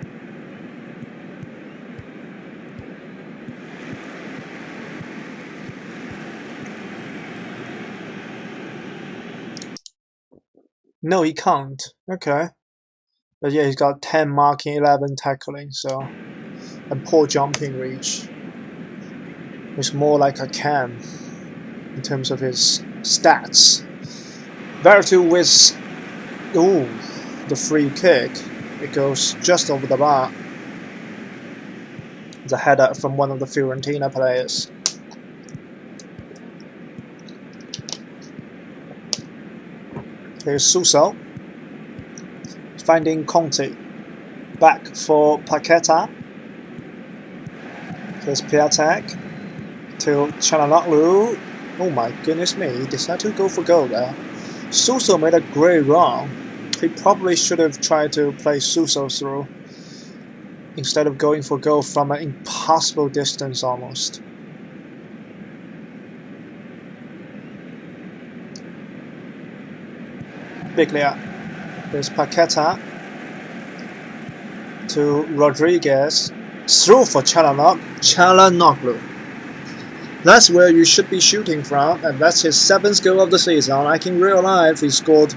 No, he can't. Okay. But yeah, he's got 10 marking, 11 tackling, so... And poor jumping reach. He's more like a cam in terms of his stats. Vertu with... Ooh, the free kick. It goes just over the bar. The header from one of the Fiorentina players. Here's Suso. Finding Conte. Back for Paqueta. Here's Piatek. To Çalhanoğlu. Oh my goodness me, he decided to go for goal there. Suso made a great run. He probably should have tried to play Suso through instead of going for goal from an impossible distance almost. Biglia. There's Paqueta to Rodriguez. Through for Çalhanoğlu. That's where you should be shooting from, and that's his 7th goal of the season. Like in real life, he scored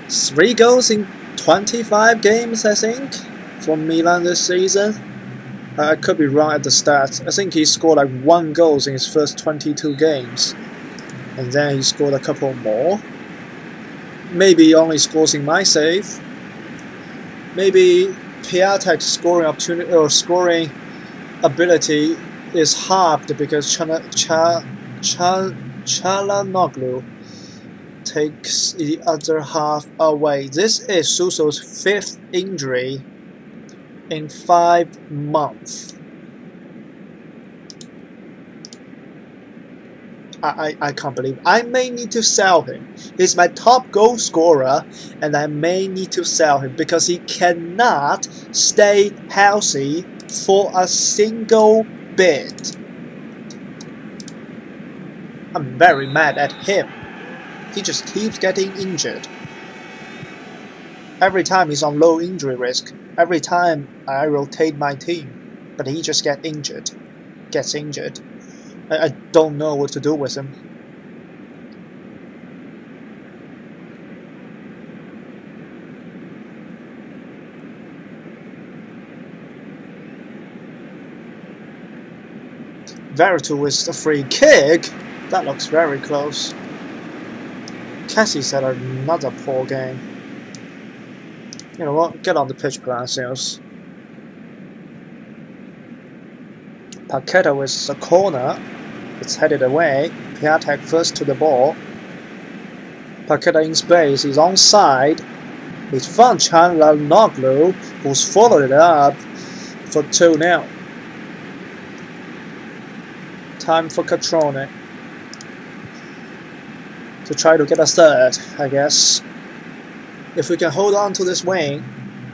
3 goals in 25 games, I think, for Milan this season. I could be wrong at the stats. I think he scored like 1 goal in his first 22 games, and then he scored a couple more. Maybe he only scores in my save. Maybe Piatek's scoring opportunity or scoring ability is halved because Çalhanoğlu takes the other half away. This is Suso's 5th injury in 5 months. I can't believe it. I may need to sell him. He's my top goal scorer, and I may need to sell him because he cannot stay healthy for a single bit. I'm very mad at him. He just keeps getting injured. Every time he's on low injury risk. Every time I rotate my team. But he just gets injured. I don't know what to do with him. Vertu with the free kick. That looks very close. Cassie said another poor game. You know what? Get on the pitch, Palacios. Paqueta with the corner. It's headed away. Piatek first to the ball. Paqueta in space. He's onside. He's found Çalhanoğlu, who's followed it up for 2-0. Time for Catrone to try to get a third, I guess. If we can hold on to this win,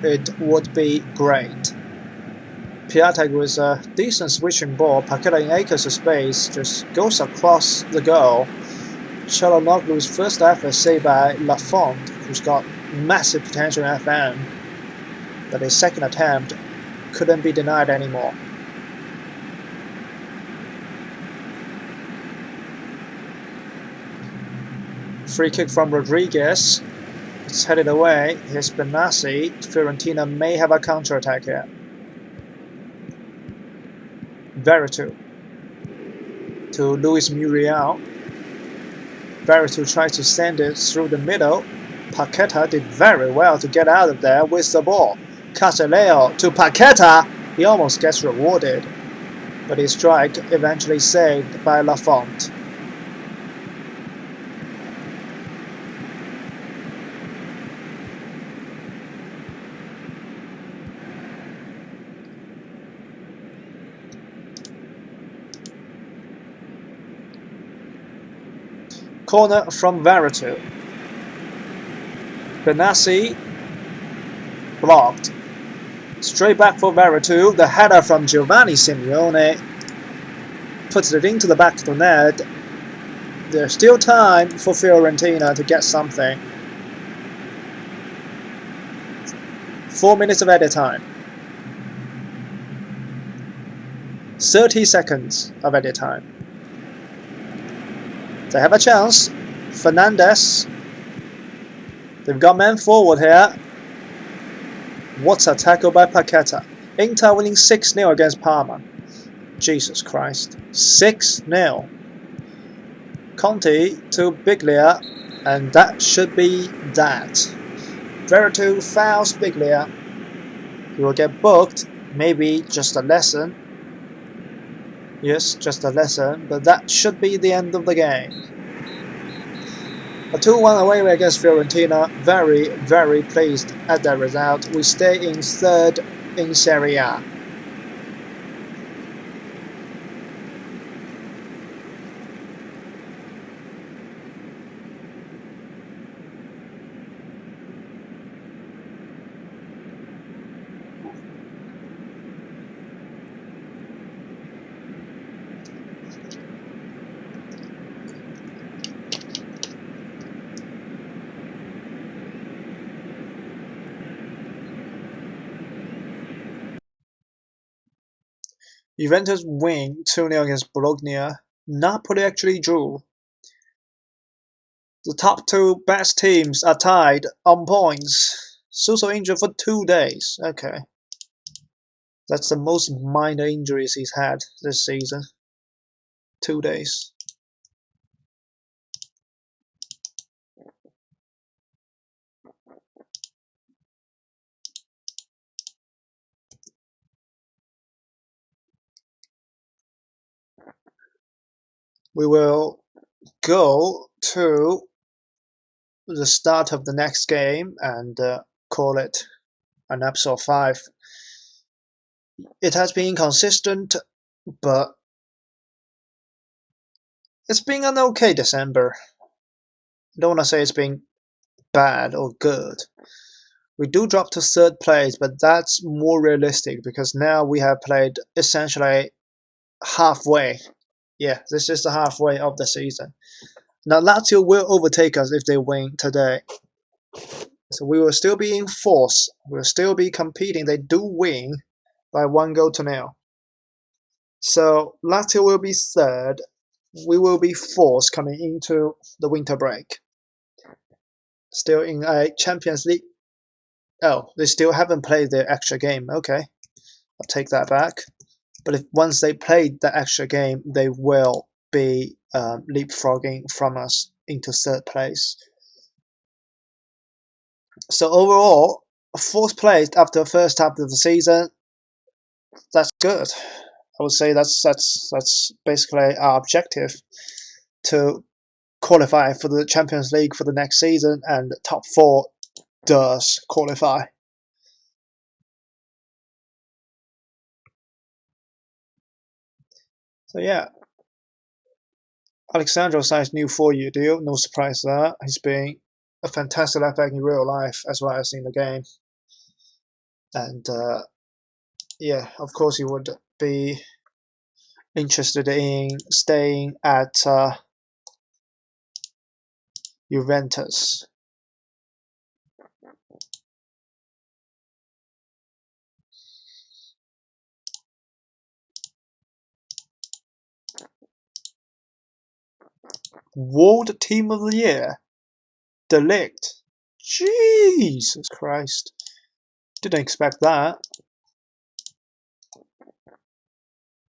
it would be great. Piatek with a decent switching ball. Paqueta in acres of space just goes across the goal. Çalhanoğlu's first effort saved by Lafont, who's got massive potential in FM, but his second attempt couldn't be denied anymore. Free kick from Rodriguez. It's headed away. Here's Benassi. Fiorentina may have a counter-attack here. Vertu to Luis Muriel. Vertu tries to send it through the middle. Paqueta did very well to get out of there with the ball. Castelleo to Paqueta. He almost gets rewarded, but his strike eventually saved by Lafont. Corner from Veretout. Benassi blocked. Straight back for Veretout. The header from Giovanni Simeone puts it into the back of the net. There's still time for Fiorentina to get something. 4 minutes of added time. 30 seconds of added time. They have a chance. Fernandez. They've got man forward here. What's a tackle by Paqueta? Inter winning 6-0 against Parma. Jesus Christ. 6-0. Conte to Biglia, and that should be that. Veretout fouls Biglia. He will get booked. Maybe just a lesson. Yes, just a lesson, but that should be the end of the game. A 2-1 away against Fiorentina. Very, very pleased at that result. We stay in third in Serie A. Juventus win 2-0 against Bologna. Napoli actually drew. The top two best teams are tied on points. Suso injured for 2 days. Okay. That's the most minor injuries he's had this season. 2 days. We will go to the start of the next game and call it an episode 5. It has been inconsistent, but it's been an okay December. I don't want to say it's been bad or good. We do drop to 3rd place, but that's more realistic because now we have played essentially halfway. Yeah, this is the halfway of the season. Now Lazio will overtake us if they win today. So we will still be in 4th. We will still be competing. They do win by 1-0. So Lazio will be 3rd. We will be 4th coming into the winter break. Still in a Champions League. Oh, they still haven't played their extra game. Okay, I'll take that back. But if once they played the extra game, they will be leapfrogging from us into 3rd place. So overall, 4th place after the first half of the season. That's good. I would say that's basically our objective, to qualify for the Champions League for the next season, and top 4 does qualify. So yeah, Alexandro signs new 4-year deal. No surprise there. He's been a fantastic left back in real life as well as in the game. And yeah, of course he would be interested in staying at Juventus. World Team of the Year, De Ligt. Jesus Christ. Didn't expect that.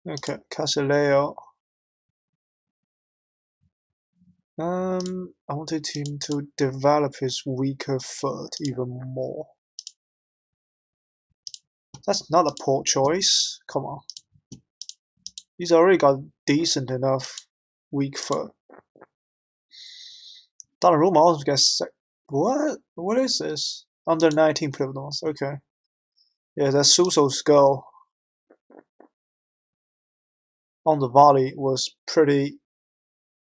Okay, Casileo. I wanted him to develop his weaker foot even more. That's not a poor choice. Come on. He's already got decent enough weak foot. Donnarumma also gets what? What is this? Under 19 provenance. Okay. Yeah, that's Suso's goal on the volley was pretty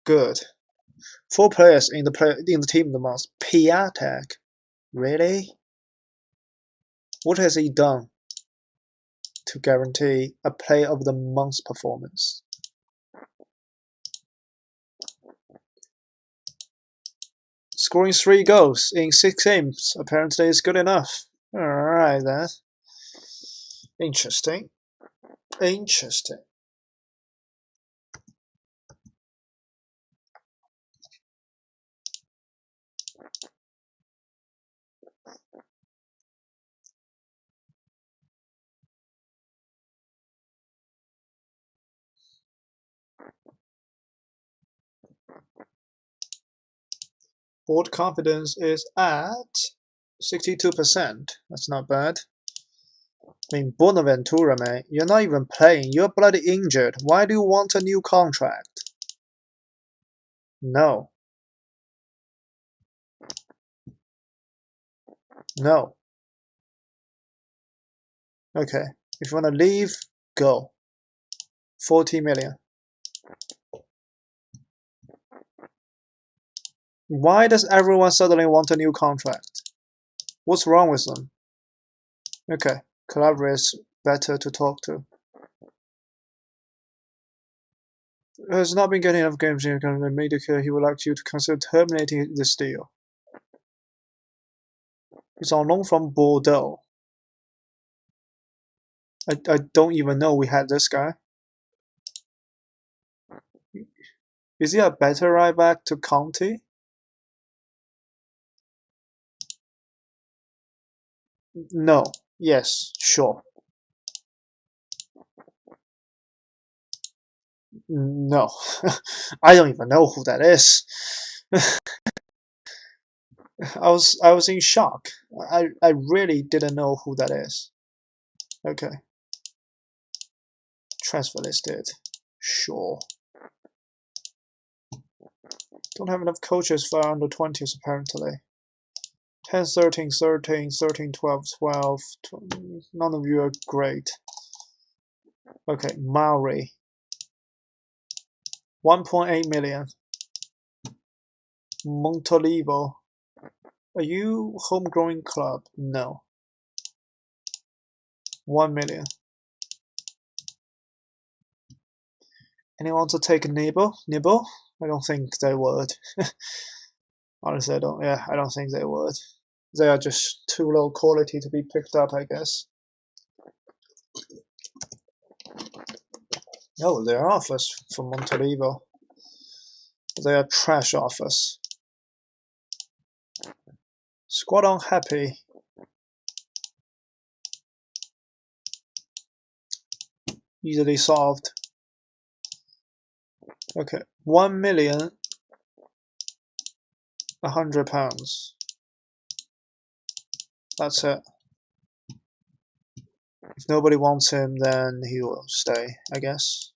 good. 4 players in the team of the month. Piatek, really? What has he done to guarantee a player of the month performance? Scoring 3 goals in 6 games apparently is good enough. Alright then. Interesting. Interesting. Board confidence is at 62%. That's not bad. I mean, Bonaventura, man, you're not even playing. You're bloody injured. Why do you want a new contract? No. No. Okay. If you want to leave, go. 40 million. Why does everyone suddenly want a new contract? What's wrong with them? Okay. Calabria is better to talk to. Has not been getting enough games in and made it clear he would like you to consider terminating this deal. He's on loan from Bordeaux. I don't even know we had this guy. Is he a better right back to Conte? No. Yes. Sure. No. I don't even know who that is. I was in shock. I really didn't know who that is. Okay. Transfer listed. Sure. Don't have enough coaches for under 20s apparently. 10, 13, 13, 13, 12, 12. None of you are great. Okay, Maori. 1.8 million. Montolivo. Are you homegrown club? No. 1 million. Anyone to take a nibble? Nibble? I don't think they would. Honestly, I don't think they would. They are just too low quality to be picked up, I guess. Oh, there are offers for Montolivo. They are trash offers. Squad unhappy. Easily solved. Okay, 1 million. £100. That's it. If nobody wants him, then he will stay, I guess.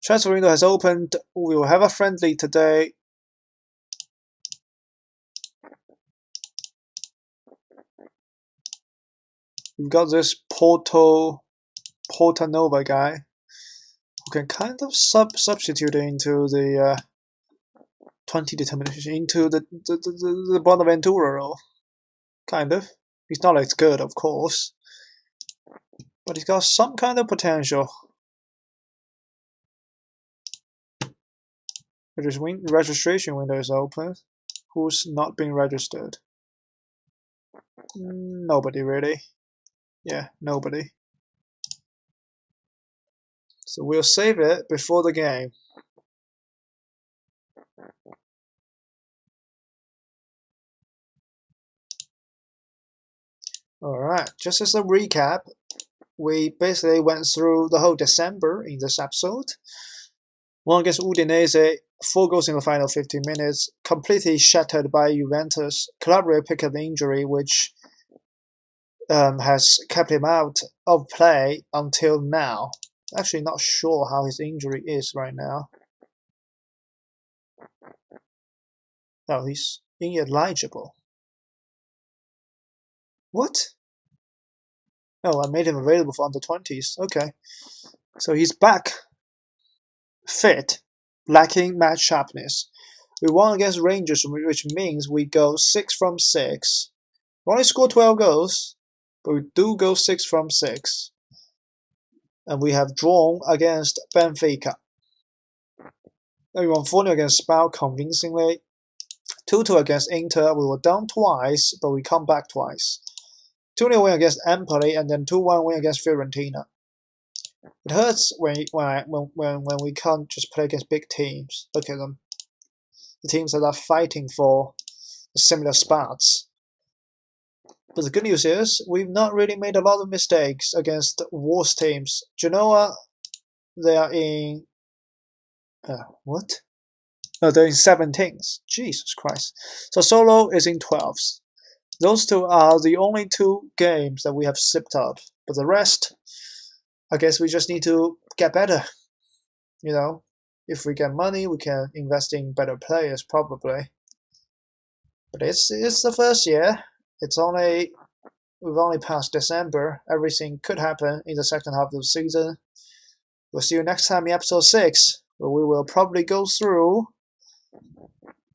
Transfer window has opened. We will have a friendly today. We've got this Portanova guy who can kind of substitute into the 20 determination, into the Bonaventura role. Kind of. He's not as good, of course, but he's got some kind of potential. Registration window is open. Who's not being registered? Nobody really. Yeah, nobody. So we'll save it before the game. Alright, just as a recap, we basically went through the whole December in this episode. One against Udinese, 4 goals in the final 15 minutes, completely shattered by Juventus. Calabria picked up the injury, which has kept him out of play until now. Actually, not sure how his injury is right now. Oh, he's ineligible. What? Oh, I made him available for under 20s. Okay. So he's back. Fit. Lacking match sharpness. We won against Rangers, which means we go 6 from 6. We only score 12 goals, but we do go 6 from 6. And we have drawn against Benfica. We won 4-0 against Spal convincingly. 2-2 against Inter. We were down twice, but we come back twice. 2-0 win against Empoli, and then 2-1 win against Fiorentina. It hurts when we can't just play against big teams. Look at them. The teams that are fighting for similar spots. But the good news is, we've not really made a lot of mistakes against worse teams. Genoa, they are in... what? No, they're in 17th. Jesus Christ. Sassuolo is in 12th. Those two are the only 2 games that we have slipped up. But the rest, I guess we just need to get better. You know, if we get money, we can invest in better players, probably. But it's the first year. We've only passed December. Everything could happen in the second half of the season. We'll see you next time in episode 6, where we will probably go through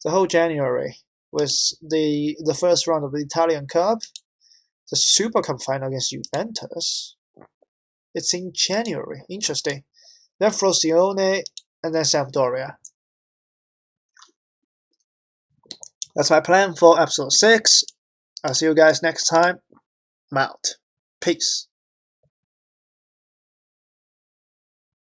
the whole January with the first round of the Italian Cup, the Super Cup final against Juventus. It's in January. Interesting. Then Frosinone, and then Sampdoria. That's my plan for episode 6. I'll see you guys next time. I'm out. Peace.